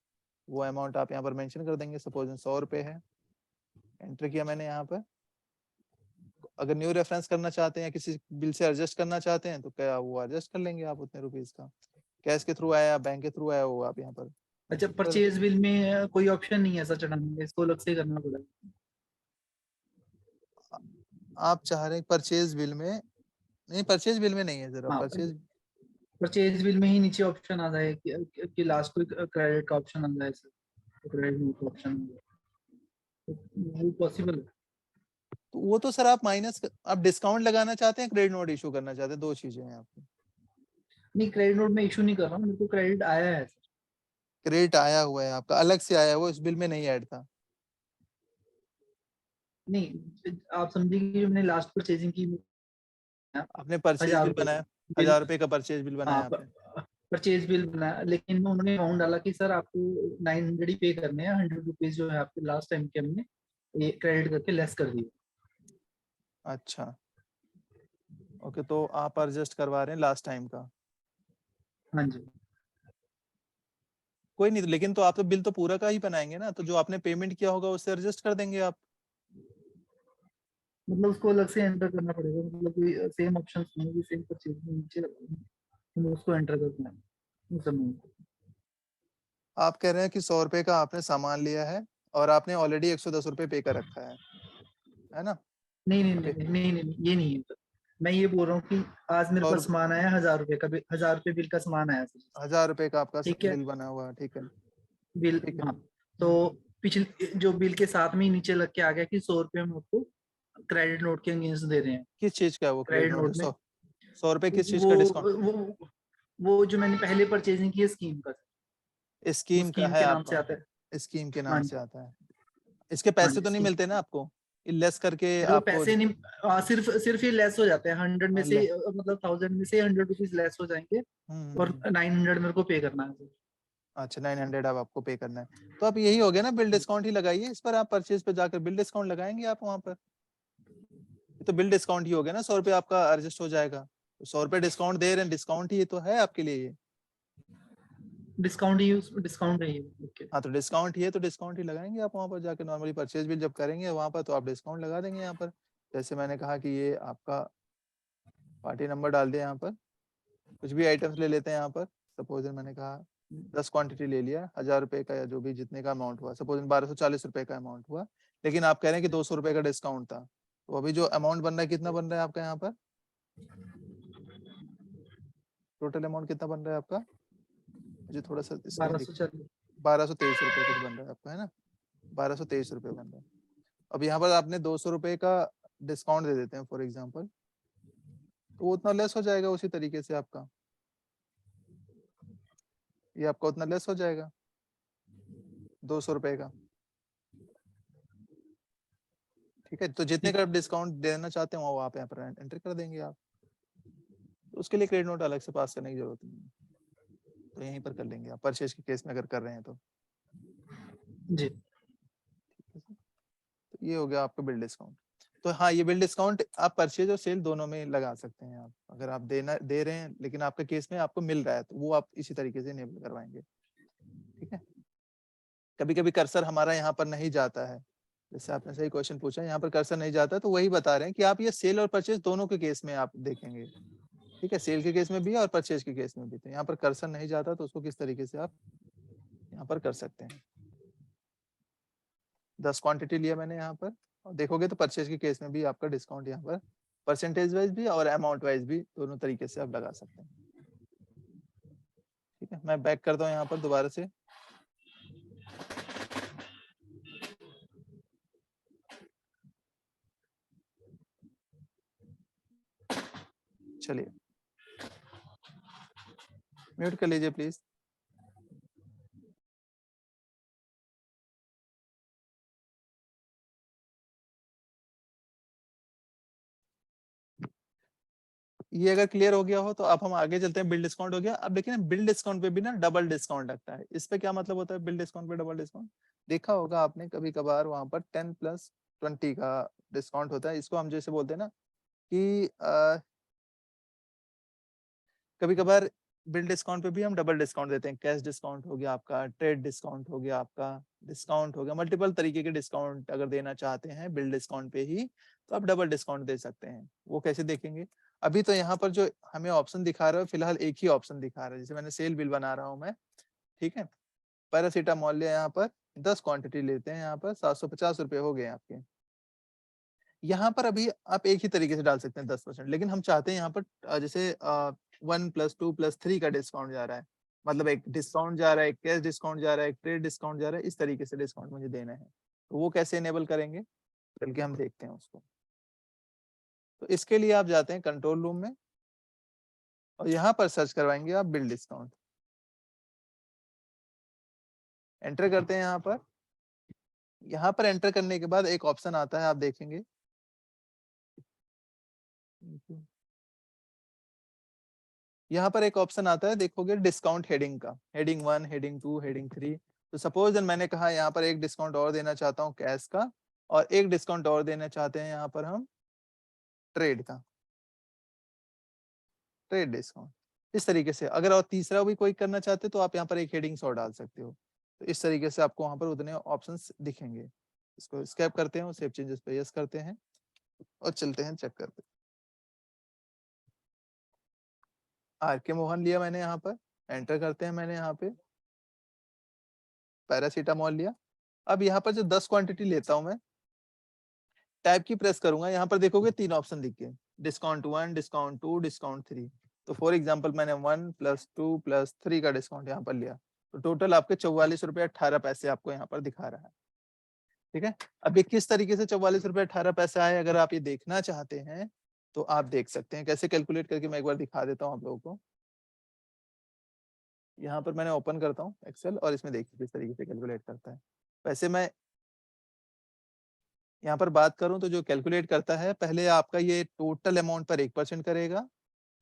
वो अमाउंट आप यहाँ पर मेंशन कर देंगे, सपोज 100 रुपए है, एंटर किया मैंने यहाँ पर। अगर न्यू रेफरेंस करना चाहते हैं या किसी बिल से एडजस्ट करना चाहते हैं तो क्या वो एडजस्ट कर लेंगे आप उतने रुपीज का, कैश के थ्रू आया बैंक के थ्रू आया, वो आप यहाँ पर अच्छा, कर, परचेज बिल में कोई ऑप्शन नहीं है ऐसा चढ़ाने का, इसको अलग से ही करना पड़ेगा? आप चाह रहे हैं परचेज बिल में, नहीं परचेज बिल में नहीं है जरा हाँ, परचेज। परचेज बिल में ही नीचे ऑप्शन आ जाए कि लास्ट को क्रेडिट का ऑप्शन आ जाए सर, क्रेडिट नोट का ऑप्शन आ जाए, तो वो पॉसिबल है? तो वो तो सर आप माइनस, आप डिस्काउंट लगाना चाहते हैं क्रेडिट नोट इशू करना चाहते हैं, दो चीजें हैं आपकी। नहीं, क्रेडिट नोट में इशू नहीं कर रहा हूँ, मेरे को क्रेडिट आया है सर। क्रेडिट आया हुआ है आपका, अलग से आया है, वो इस बिल में नहीं ऐड था। नहीं, आप समझिए कि जो मैंने लास्ट परचेजिंग की आपने परचेज 1000 बिल रुपए बनाया, बिल, 1000 रुपए का परचेज बिल हाँ बनाया आपने। परचेज बिल बनाया, लेकिन उन्होंने अमाउंट डाला कि सर आपको 900 ही पे करने हैं, 100 रुपीज जो है आपके लास्ट टाइम के हमने ये क्रेडिट करके लेस कर दिए। अच्छा ओके, तो आप एडजस्ट करवा रहे हैं लास्ट टाइम का। हाँ जी। कोई नहीं, लेकिन तो आप तो बिल तो पूरा का ही बनाएंगे ना, तो जो आपने पेमेंट किया होगा उससे एडजस्ट कर देंगे आप। मतलब उसको अलग से एंटर करना पड़ेगा, मतलब कोई सेम ऑप्शन नहीं है, सेम परचेज में नीचे हमें उसको एंटर करना है उस amount को। आप कह रहे हैं कि 100 रुपए का आपने सामान लिया है और आपने ऑलरेडी 110 रुपए पे कर रखा है ना? नहीं नहीं अभी नहीं नहीं नहीं नहीं नहीं, ये नहीं है सर। मैं ये बोल रहा हूँ कि आज मेरे और पास सामान आया 1000 रुपए का, 1000 रुपए बिल का सामान आया सर। 1000 रुपए का आपका ठीक है, बिल बना हुआ है, ठीक है। बिल, ठीक है। हाँ। तो पिछले जो बिल के साथ में ही नीचे लग के आ गया कि 100 रुपए हम आपको क्रेडिट नोट के अगेंस्ट दे रहे हैं। किस चीज का है वो क्रेडिट क्रेडिट नोट है? नोट में 100 रुपए किस चीज वो का डिस्काउंट? वो वो जो मैंने पहले परचेजिंग की है स्कीम का, वो स्कीम का स्कीम है के नाम से आपका? आता है। स्कीम के हाँ नाम से जी, आता है। इसके हाँ पैसे जी तो नहीं स्कीम। मिलते ना आपको? लेस करके मेरे को आपको पैसे नहीं, सिर्फ सिर्फ ये लेस हो जाते हैं 100 में से, ले। मतलब 1000 में से 100 रुपीज लेस हो जाएंगे, और हम्म। 900 मेरे को पे करना है। अच्छा 900 अब आपको पे करना है, तो आप यही हो गया ना, बिल डिस्काउंट ही लगाइए इस पर। आप परचेज पे जाकर बिल डिस्काउंट लगाएंगे आप वहां पर। ये तो बिल डिस्काउंट ही हो गया ना, 100 रुपए आपका एडजस्ट हो जाएगा। तो 100 रुपए डिस्काउंट दे रहे हैं, डिस्काउंट ही तो है आपके लिए ये। डिस्काउंट ही, डिस्काउंट है ये, ओके। हाँ तो डिस्काउंट ही है, तो डिस्काउंट ही लगाएंगे आप वहां पर जाकर। नॉर्मली परचेज बिल जब करेंगे वहां पर, तो आप डिस्काउंट लगा देंगे यहाँ पर। जैसे मैंने कहा कि ये आपका पार्टी नंबर डाल दिया यहाँ पर। कुछ भी आइटम्स ले लेते हैं यहाँ पर। सपोज मैंने कहा 10 क्वांटिटी ले लिया, 1000 रुपए का, या जो भी जितने का अमाउंट हुआ, सपोज 1240 रुपए का अमाउंट हुआ। लेकिन आप कह रहे हैं कि 200 रुपए का डिस्काउंट था, तो अभी जो अमाउंट बन रहा है कितना बन रहा है आपका यहाँ पर? टोटल अमाउंट कितना बन रहा है आपका? मुझे थोड़ा सा स्क्रीन दिख, 1240। 1223 रुपए कुछ बन रहा है आपका, है ना? 1223 रुपए बन रहा है। अब यहाँ पर आपने 200 रुपए का डिस्काउंट दे देते हैं फॉर एग्जाम्पल, तो वो उतना लेस हो जाएगा उसी तरीके से आपका। ये आपका उतना लेस हो जाएगा 200 रुपए का। ठीक है, तो जितने का आप डिस्काउंट देना चाहते हो वो आप यहाँ पर एंटर कर देंगे आप। तो उसके लिए क्रेडिट नोट अलग से पास करने की जरूरत नहीं है, तो यहीं पर कर लेंगे आप परचेज के केस में अगर कर रहे हैं तो। जी। ठीक है सर? तो ये हो गया आपका बिल डिस्काउंट। तो हाँ, ये बिल डिस्काउंट आप परचेज और सेल दोनों में लगा सकते हैं आप। अगर आप दे रहे हैं लेकिन आपके केस में आपको मिल रहा है, तो वो आप इसी तरीके से इनेबल करवाएंगे। ठीक है। कभी कभी कर्सर हमारा यहाँ पर नहीं जाता है, जैसे आपने सही क्वेश्चन पूछा, यहाँ पर कर्सर नहीं जाता, तो वही बता रहे हैं कि आप ये सेल और परचेज दोनों के केस में आप देखेंगे। ठीक है, सेल के केस में भी और परचेज के केस में भी। तो यहाँ पर कर्सर नहीं जाता, तो उसको किस तरीके से आप यहाँ पर कर सकते हैं। 10 क्वांटिटी लिया मैंने यहाँ पर, और देखोगे तो परचेज के केस में भी आपका डिस्काउंट यहाँ पर परसेंटेज वाइज भी और अमाउंट वाइज भी दोनों तरीके से आप लगा सकते हैं। ठीक है, मैं बैक करता हूँ यहाँ पर दोबारा से। चलिए, म्यूट कर लीजिए प्लीज। ये अगर क्लियर हो गया हो तो अब हम आगे चलते हैं। बिल डिस्काउंट हो गया। अब देखिए ना, बिल डिस्काउंट पे भी ना डबल डिस्काउंट लगता है। इस पे क्या मतलब होता है बिल डिस्काउंट पे डबल डिस्काउंट? देखा होगा आपने कभी कभार, वहां पर 10+20 का डिस्काउंट होता है। इसको हम जैसे बोलते हैं ना कि कभी कभार बिल डिस्काउंट पे भी हम डबल डिस्काउंट देते हैं। कैश डिस्काउंट हो गया आपका, ट्रेड डिस्काउंट हो गया आपका, डिस्काउंट हो गया, मल्टीपल तरीके के डिस्काउंट अगर देना चाहते हैं बिल डिस्काउंट पे ही, तो आप डबल डिस्काउंट दे सकते हैं। वो कैसे देखेंगे? अभी तो यहाँ पर जो हमें ऑप्शन दिखा रहा है, फिलहाल एक ही ऑप्शन दिखा रहा है। जैसे मैंने सेल बिल बना रहा हूँ मैं, ठीक है, पैरासीटामोल लिया यहाँ पर, 10 क्वांटिटी लेते हैं यहाँ पर, 750 रुपए हो गए आपके। यहाँ पर अभी आप एक ही तरीके से डाल सकते हैं 10%, लेकिन हम चाहते हैं यहाँ पर जैसे 1+2+3 का डिस्काउंट जा रहा है। मतलब एक डिस्काउंट जा रहा है, एक कैश डिस्काउंट जा रहा है, एक ट्रेड डिस्काउंट जा रहा है, इस तरीके से डिस्काउंट मुझे देना है। तो वो कैसे इनेबल करेंगे, बल्कि हम देखते हैं उसको। तो इसके लिए आप जाते हैं कंट्रोल रूम में, और यहाँ पर सर्च करवाएंगे आप बिल डिस्काउंट, एंटर करते हैं यहाँ पर। यहाँ पर एंटर करने के बाद एक ऑप्शन आता है, आप देखेंगे यहाँ पर एक ऑप्शन आता है, देखोगे डिस्काउंट हेडिंग का, हेडिंग 1, हेडिंग 2, हेडिंग 3। तो सपोज मैंने कहा यहाँ पर एक डिस्काउंट और देना चाहता हूँ कैश का, और एक डिस्काउंट और देना चाहते हैं यहाँ पर हम ट्रेड का, ट्रेड डिस्काउंट। इस तरीके से अगर और तीसरा भी कोई करना चाहते तो आप यहाँ पर एक हेडिंग्स और डाल सकते हो। तो इस तरीके से आपको वहां पर उतने ऑप्शंस दिखेंगे। इसको स्केप करते हैं और सेव चेंजेस पे यस करते हैं और चलते हैं चेक करते हैं। आर के मोहन लिया मैंने यहाँ पर, एंटर करते हैं मैंने यहाँ पे, पैरासीटामोल लिया। अब यहाँ पर जो 10 क्वांटिटी लेता हूँ मैं, टैब की प्रेस करूंगा, यहाँ पर देखोगे 3 ऑप्शन दिख गए, डिस्काउंट 1, डिस्काउंट 2, डिस्काउंट 3। तो फॉर एग्जांपल मैंने 1 + 2 + 3 का डिस्काउंट यहाँ पर लिया, तो टोटल आपके 44 रुपए 18 पैसे आपको यहाँ पर दिखा रहा है। ठीक है, अब ये किस तरीके से 44 रुपए 18 पैसे आए, अगर आप ये देखना चाहते हैं तो आप देख सकते हैं कैसे कैलकुलेट करके। मैं एक बार दिखा देता हूँ आप लोगों को। यहाँ पर मैंने ओपन करता हूँ एक्सेल और इसमें देखिए किस तरीके से कैलकुलेट करता है। वैसे मैं यहाँ पर बात करूं तो जो कैलकुलेट करता है, पहले आपका ये टोटल अमाउंट पर 1% करेगा,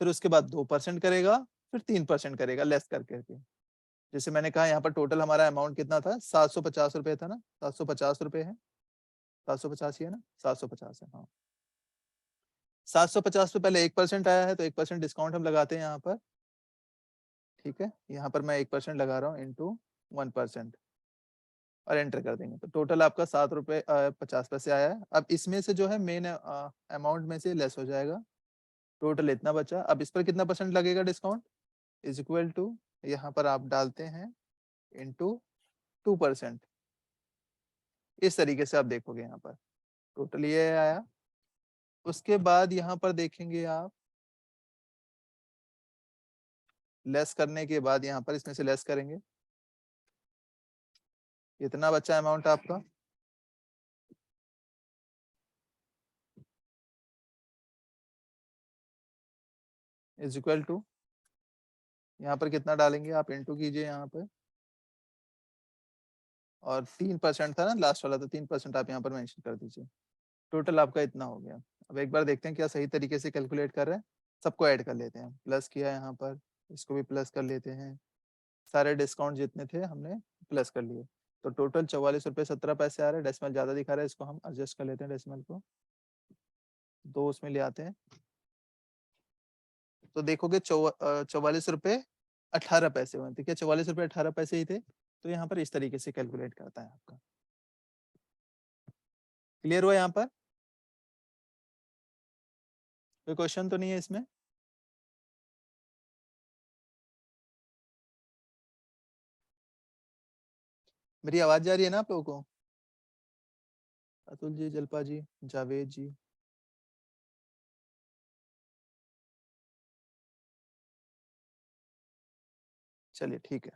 फिर उसके बाद 2% करेगा, फिर 3% करेगा लेस करके। जैसे मैंने कहा यहाँ पर टोटल हमारा अमाउंट कितना था, 750 रुपए था ना, 750 रुपए है, 750 ही है ना, 750 है हाँ। 750 पे पहले 1% आया है तो 1% डिस्काउंट हम लगाते हैं यहाँ पर। ठीक है, यहाँ पर मैं 1% लगा रहा हूँ इंटू 1% और एंटर कर देंगे, तो टोटल आपका 7 रुपए 50 पैसे आया है। अब इसमें से जो है मेन अमाउंट में से लेस हो जाएगा, टोटल इतना बचा। अब इस पर कितना परसेंट लगेगा डिस्काउंट, इज इक्वल टू, यहाँ पर आप डालते हैं इंटू 2%। इस तरीके से आप देखोगे यहाँ पर टोटल ये आया। उसके बाद यहाँ पर देखेंगे आप, लेस करने के बाद यहाँ पर इसमें से लेस करेंगे, इतना बचा अमाउंट आपका, इज इक्वल टू, यहाँ पर कितना डालेंगे आप, इंटू कीजिए यहाँ पर, और 3% था ना लास्ट वाला, तो 3% आप यहाँ पर मेंशन कर दीजिए। टोटल आपका इतना हो गया। अब एक बार देखते हैं क्या सही तरीके से कैलकुलेट कर रहे हैं। सबको ऐड कर लेते हैं, प्लस किया यहाँ पर, इसको भी प्लस कर लेते हैं, सारे डिस्काउंट जितने थे हमने प्लस कर लिए। तो टोटल 44 रुपये 17 पैसे आ रहे हैं। डेसिमल ज्यादा दिखा रहा है, इसको हम एडजस्ट कर लेते हैं, डेसिमल को 2 उसमें ले आते हैं। तो देखोगे 44 रुपये 18 पैसे हुए, ठीक है, 44 रुपये 18 पैसे ही थे। तो यहाँ पर इस तरीके से कैलकुलेट करता है आपका। क्लियर हुआ यहाँ पर, कोई क्वेश्चन तो नहीं है इसमें? मेरी आवाज जा रही है ना आप लोगों को? अतुल जी, जल्पा जी, जावेद जी, चलिए ठीक है।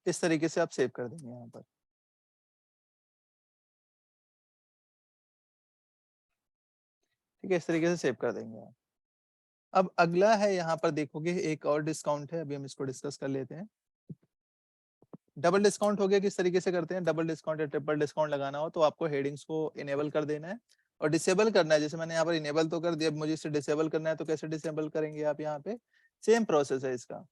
इस तरीके से आप सेव कर देंगे यहाँ पर। ठीक है, इस तरीके से सेव कर देंगे आप। अब अगला है, यहाँ पर देखोगे एक और डिस्काउंट है, अभी हम इसको डिस्कस कर लेते हैं। डबल डिस्काउंट हो गया, किस तरीके से करते हैं। डबल डिस्काउंट या ट्रिपल डिस्काउंट लगाना हो तो आपको हेडिंग्स को इनेबल कर देना है और डिसेबल करना है। जैसे मैंने यहाँ पर इनेबल तो कर दिया, मुझे इसे डिसेबल करना है, तो कैसे डिसेबल करेंगे आप, यहाँ पे सेम प्रोसेस है इसका।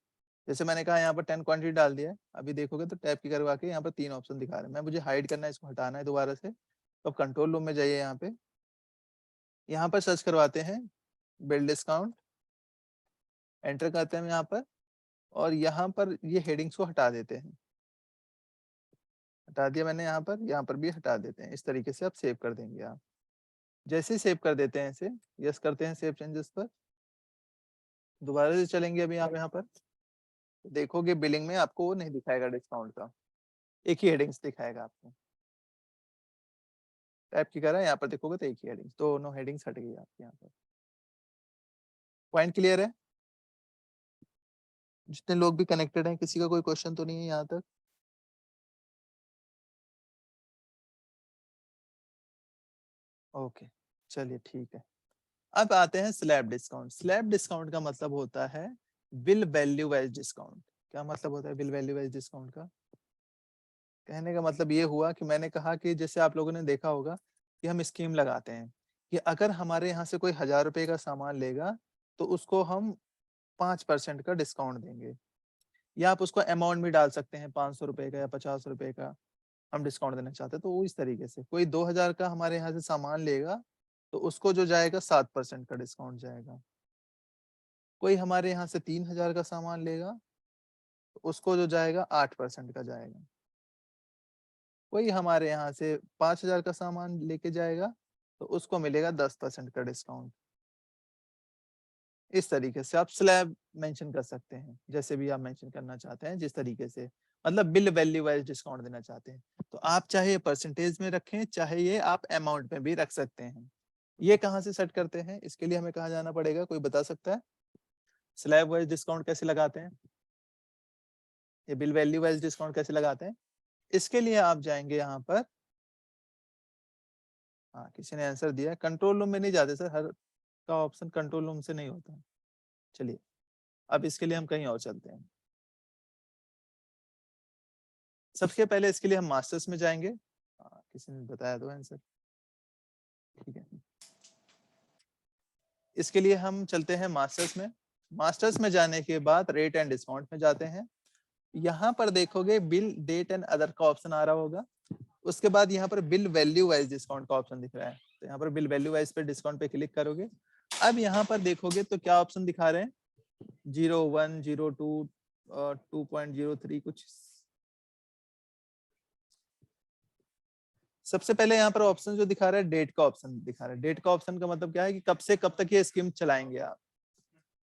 जैसे मैंने कहा यहाँ पर 10 क्वांटिटी डाल दिया है, अभी देखोगे तो टैप की करवा के यहाँ पर 3 ऑप्शन दिखा रहे हैं। मैं मुझे हाइड करना है, इसको हटाना है दोबारा से, तो अब कंट्रोल रूम में जाइए, यहाँ पर सर्च करवाते हैं बिल डिस्काउंट, एंटर करते हैं यहाँ पर, और यहाँ पर ये हेडिंग्स को हटा देते हैं। हटा दिया मैंने, यहाँ पर भी हटा देते हैं। इस तरीके से आप सेव कर देंगे। आप जैसे ही सेव कर देते हैं इसे, यस करते हैं सेव चेंजेस पर, दोबारा से चलेंगे अभी आप यहाँ पर, देखोगे बिलिंग में आपको वो नहीं दिखाएगा डिस्काउंट का, एक ही हेडिंग्स दिखाएगा आपको। टाइप की करा, यहाँ पर देखोगे तो एक ही हेडिंग्स, दोनों हेडिंग्स हट गई आपके यहाँ पर। पॉइंट क्लियर है? जितने लोग भी कनेक्टेड हैं, किसी का कोई क्वेश्चन तो नहीं है यहाँ तक? ओके, चलिए ठीक है। अब आते हैं स्लैब डिस्काउंट। स्लैब डिस्काउंट का मतलब होता है बिल वैल्यू वाइज डिस्काउंट। क्या मतलब होता है बिल वैल्यू वाइज डिस्काउंट का? कहने का मतलब ये हुआ कि मैंने कहा कि जैसे आप लोगों ने देखा होगा कि हम स्कीम लगाते हैं कि अगर हमारे यहाँ से कोई 1000 रुपए का सामान लेगा तो उसको हम 5% का डिस्काउंट देंगे, या आप उसको अमाउंट भी डाल सकते हैं 500 रुपए का या 50 रुपए का हम डिस्काउंट देना चाहते हैं। तो वो इस तरीके से कोई 2000 का हमारे यहाँ से सामान लेगा तो उसको जो जाएगा 7% का डिस्काउंट जाएगा। कोई हमारे यहाँ से 3000 का सामान लेगा तो उसको जो जाएगा 8% का जाएगा। कोई हमारे यहाँ से 5000 का सामान लेके जाएगा तो उसको मिलेगा 10% का डिस्काउंट। इस तरीके से आप स्लैब मेंशन कर सकते हैं, जैसे भी आप मेंशन करना चाहते हैं, जिस तरीके से मतलब बिल वैल्यू वाइज डिस्काउंट देना चाहते हैं। तो आप चाहे ये परसेंटेज में रखें, चाहे ये आप अमाउंट में भी रख सकते हैं। ये कहाँ से सेट करते हैं, इसके लिए हमें कहाँ जाना पड़ेगा, कोई बता सकता है? स्लैब वाइज डिस्काउंट कैसे लगाते हैं, ये बिल वैल्यू वाइज डिस्काउंट कैसे लगाते हैं? इसके लिए आप जाएंगे यहाँ पर, हाँ किसी ने आंसर दिया, कंट्रोल रूम में नहीं जाते सर, हर का ऑप्शन कंट्रोल रूम से नहीं होता। चलिए अब इसके लिए हम कहीं और चलते हैं। सबसे पहले इसके लिए हम मास्टर्स में जाएंगे। किसी ने बताया तो आंसर, ठीक है। इसके लिए हम चलते हैं मास्टर्स में। मास्टर्स में जाने के बाद रेट एंड डिस्काउंट में जाते हैं। यहाँ पर देखोगे बिल डेट एंड अदर का ऑप्शन आ रहा होगा। उसके बाद यहाँ पर बिल वैल्यू वाइज डिस्काउंट का ऑप्शन दिख रहा है, तो यहाँ पर बिल वैल्यू वाइज पे डिस्काउंट पे क्लिक करोगे। अब यहाँ पर देखोगे तो क्या ऑप्शन दिखा रहे हैं, 01, 02, 2.03 कुछ। सबसे पहले यहाँ पर ऑप्शन जो दिखा रहा है डेट का ऑप्शन दिखा रहा है। डेट का ऑप्शन का मतलब क्या है कि कब से कब तक ये स्कीम चलाएंगे आप।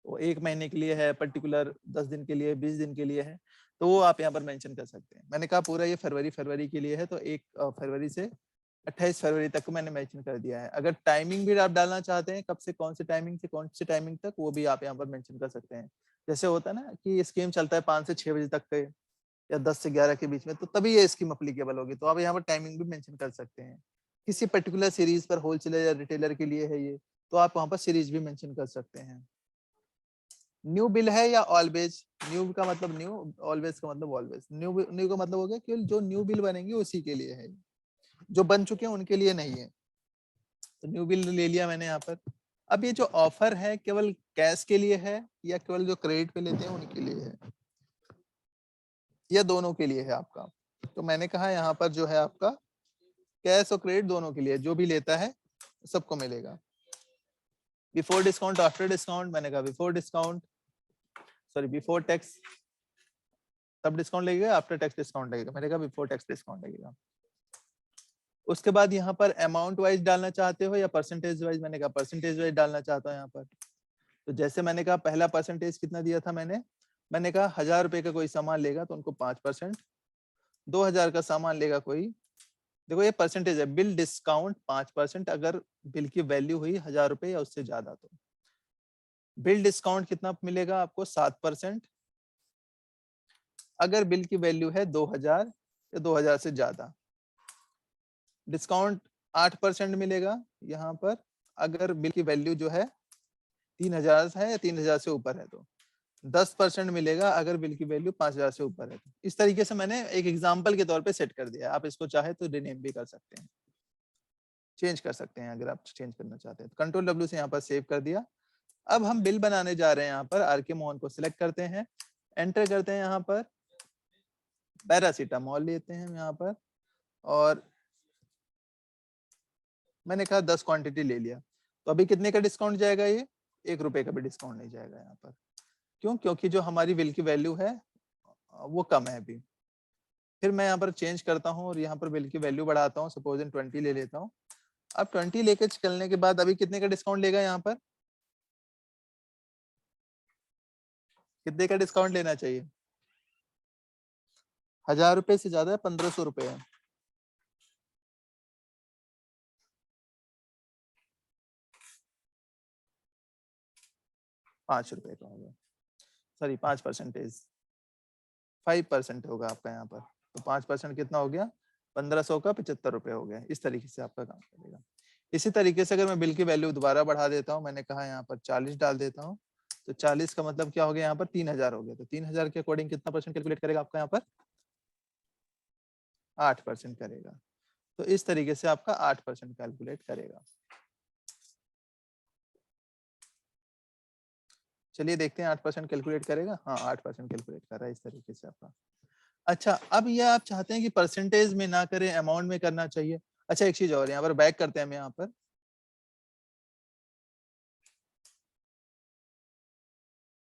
वो 1 महीने के लिए है, पर्टिकुलर 10 दिन के लिए, 20 दिन के लिए है, तो वो आप यहाँ पर मेंशन कर सकते हैं। मैंने कहा पूरा ये फरवरी के लिए है, तो 1 फरवरी से 28 फरवरी तक को मैंने मेंशन कर दिया है। अगर टाइमिंग भी आप डालना चाहते हैं, कब से कौन से टाइमिंग से कौन से टाइमिंग तक, वो भी आप यहाँ पर मेंशन कर सकते हैं। जैसे होता है ना कि स्कीम चलता है 5 से 6 बजे तक के, या 10 से 11 के बीच में, तो तभी ये स्कीम अप्लीकेबल होगी। तो आप यहाँ पर टाइमिंग भी मेंशन कर सकते हैं। किसी पर्टिकुलर सीरीज पर होलसेलर या रिटेलर के लिए है ये, तो आप वहाँ पर सीरीज भी मेंशन कर सकते हैं। न्यू बिल है या ऑलवेज, न्यू का मतलब न्यू, ऑलवेज का मतलब ऑलवेज। न्यू का मतलब हो गया कि जो न्यू बिल बनेंगे उसी के लिए है, जो बन चुके हैं उनके लिए नहीं है। तो न्यू बिल ले लिया मैंने यहाँ पर। अब ये जो ऑफर है केवल कैश के लिए है या केवल जो क्रेडिट पे लेते हैं उनके लिए है, या दोनों के लिए है आपका? तो मैंने कहा यहाँ पर जो है आपका कैश और क्रेडिट दोनों के लिए, जो भी लेता है सबको मिलेगा। बिफोर डिस्काउंट, आफ्टर डिस्काउंट, मैंने कहा before discount, sorry before tax तब डिस्काउंट लगेगा, आफ्टर टैक्स डिस्काउंट लगेगा, मैंने कहा बिफोर टैक्स डिस्काउंट लगेगा। उसके बाद यहाँ पर अमाउंट वाइज डालना चाहते हो या परसेंटेज वाइज, मैंने कहा परसेंटेज वाइज डालना चाहता हूँ यहाँ पर। तो जैसे मैंने कहा पहला परसेंटेज कितना दिया था मैंने कहा 1000 रुपए का कोई सामान लेगा तो उनको 5%, 2000 का सामान लेगा कोई, देखो ये परसेंटेज है, बिल डिस्काउंट 5%, अगर बिल की वैल्यू हुई 1000 रुपए या उससे ज्यादा तो बिल डिस्काउंट कितना मिलेगा आपको, 7%। अगर बिल की वैल्यू है 2000 या 2000 से ज्यादा, डिस्काउंट 8% मिलेगा यहाँ पर। अगर बिल की वैल्यू जो है 3000 है या 3000 से ऊपर है तो 10% मिलेगा अगर बिल की वैल्यू 5000 से ऊपर है। इस तरीके से मैंने एक एग्जांपल के तौर पे सेट कर दिया। आप इसको चाहे तो रीनेम भी कर सकते हैं, चेंज कर सकते हैं अगर आप चेंज करना चाहते हैं। तो कंट्रोल W से यहाँ पर सेव कर दिया। अब हम बिल बनाने जा रहे हैं, यहाँ पर आर.के. मोहन को सिलेक्ट करते हैं, एंटर करते हैं, यहाँ पर पैरासीटामोल लेते हैं यहाँ पर, और मैंने कहा 10 क्वांटिटी ले लिया। तो अभी कितने का डिस्काउंट जाएगा, ये 1 रुपए का भी डिस्काउंट नहीं जाएगा यहाँ पर। क्यों? क्योंकि जो हमारी बिल की वैल्यू है वो कम है अभी। फिर मैं यहाँ पर चेंज करता हूँ और यहाँ पर बिल की वैल्यू बढ़ाता हूँ, सपोज 20 ले लेता हूँ। अब 20 लेके चलने के बाद अभी कितने का डिस्काउंट लेगा, यहाँ पर कितने का डिस्काउंट लेना चाहिए? 1000 रुपए से ज्यादा है, 1500 रुपए है। ₹5 का होगा, सॉरी 5% होगा आपका यहाँ पर। तो 5% कितना हो गया, 1500 का 75 रुपए हो गया। इस तरीके से आपका काम करेगा। इसी तरीके से अगर मैं बिल की वैल्यू दोबारा बढ़ा देता हूँ, मैंने कहा यहाँ पर 40 डाल देता हूँ, तो 40 का मतलब क्या हो गया यहाँ पर 3000 हो गया, तो 3000 के अकॉर्डिंग कितना परसेंट कैलकुलेट करेगा आपका यहाँ पर 8% करेगा। तो इस तरीके से आपका 8% कैलकुलेट करेगा। चलिए देखते हैं 8% कैलकुलेट करेगा। हाँ 8% कैलकुलेट कर रहा है इस तरीके से आपका। अच्छा, अब ये आप चाहते हैं कि परसेंटेज में ना करें, अमाउंट में करना चाहिए। अच्छा एक चीज और, यहाँ पर बैक करते हैं हम, यहाँ पर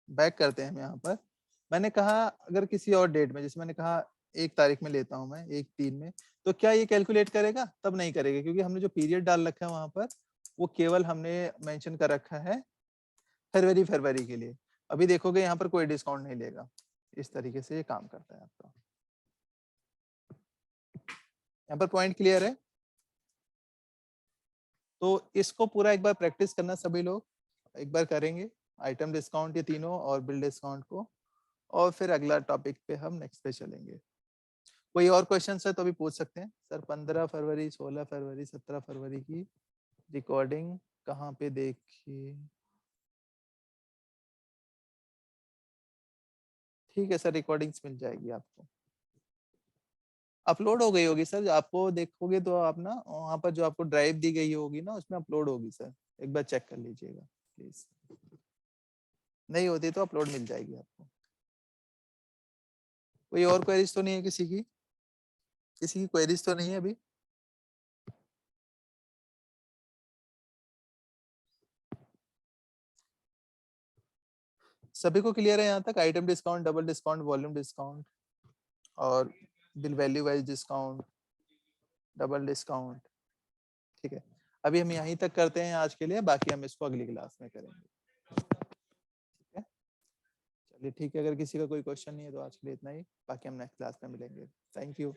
बैक करते हैं हम यहाँ पर। मैंने कहा अगर किसी और डेट में, जैसे मैंने कहा 1 तारीख में लेता हूं मैं, 1/3 में, तो क्या ये कैलकुलेट करेगा? तब नहीं करेगा, क्योंकि हमने जो पीरियड डाल रखा है वहां पर, वो केवल हमने मेंशन कर रखा है फरवरी के लिए। अभी देखोगे यहाँ पर कोई डिस्काउंट नहीं लेगा। इस तरीके से ये काम करता है आपका। यहाँ पर पॉइंट क्लियर है? तो इसको पूरा एक बार प्रैक्टिस करना सभी लोग, एक बार करेंगे आइटम डिस्काउंट ये तीनों और बिल डिस्काउंट को, और फिर अगला टॉपिक पे हम नेक्स्ट पे चलेंगे। कोई और क्वेश्चन है तो अभी पूछ सकते हैं। सर 15 फरवरी, 16 फरवरी, 17 फरवरी की रिकॉर्डिंग कहाँ पे देखी? ठीक है सर, रिकॉर्डिंग्स मिल जाएगी आपको, अपलोड हो गई होगी सर। आपको देखोगे तो आप ना वहाँ पर जो आपको ड्राइव दी गई होगी ना, उसमें अपलोड होगी सर, एक बार चेक कर लीजिएगा प्लीज। नहीं होती तो अपलोड मिल जाएगी आपको। कोई और क्वेरीज तो नहीं है किसी की? किसी की क्वेरीज तो नहीं है अभी? सभी को क्लियर है यहाँ तक? Item discount, double discount, volume discount और bill value wise discount, double discount. ठीक है, अभी हम यहीं तक करते हैं आज के लिए, बाकी हम इसको अगली क्लास में करेंगे। ठीक है, चलिए ठीक है। अगर किसी का कोई क्वेश्चन नहीं है तो आज के लिए इतना ही, बाकी हम नेक्स्ट क्लास में मिलेंगे। Thank you.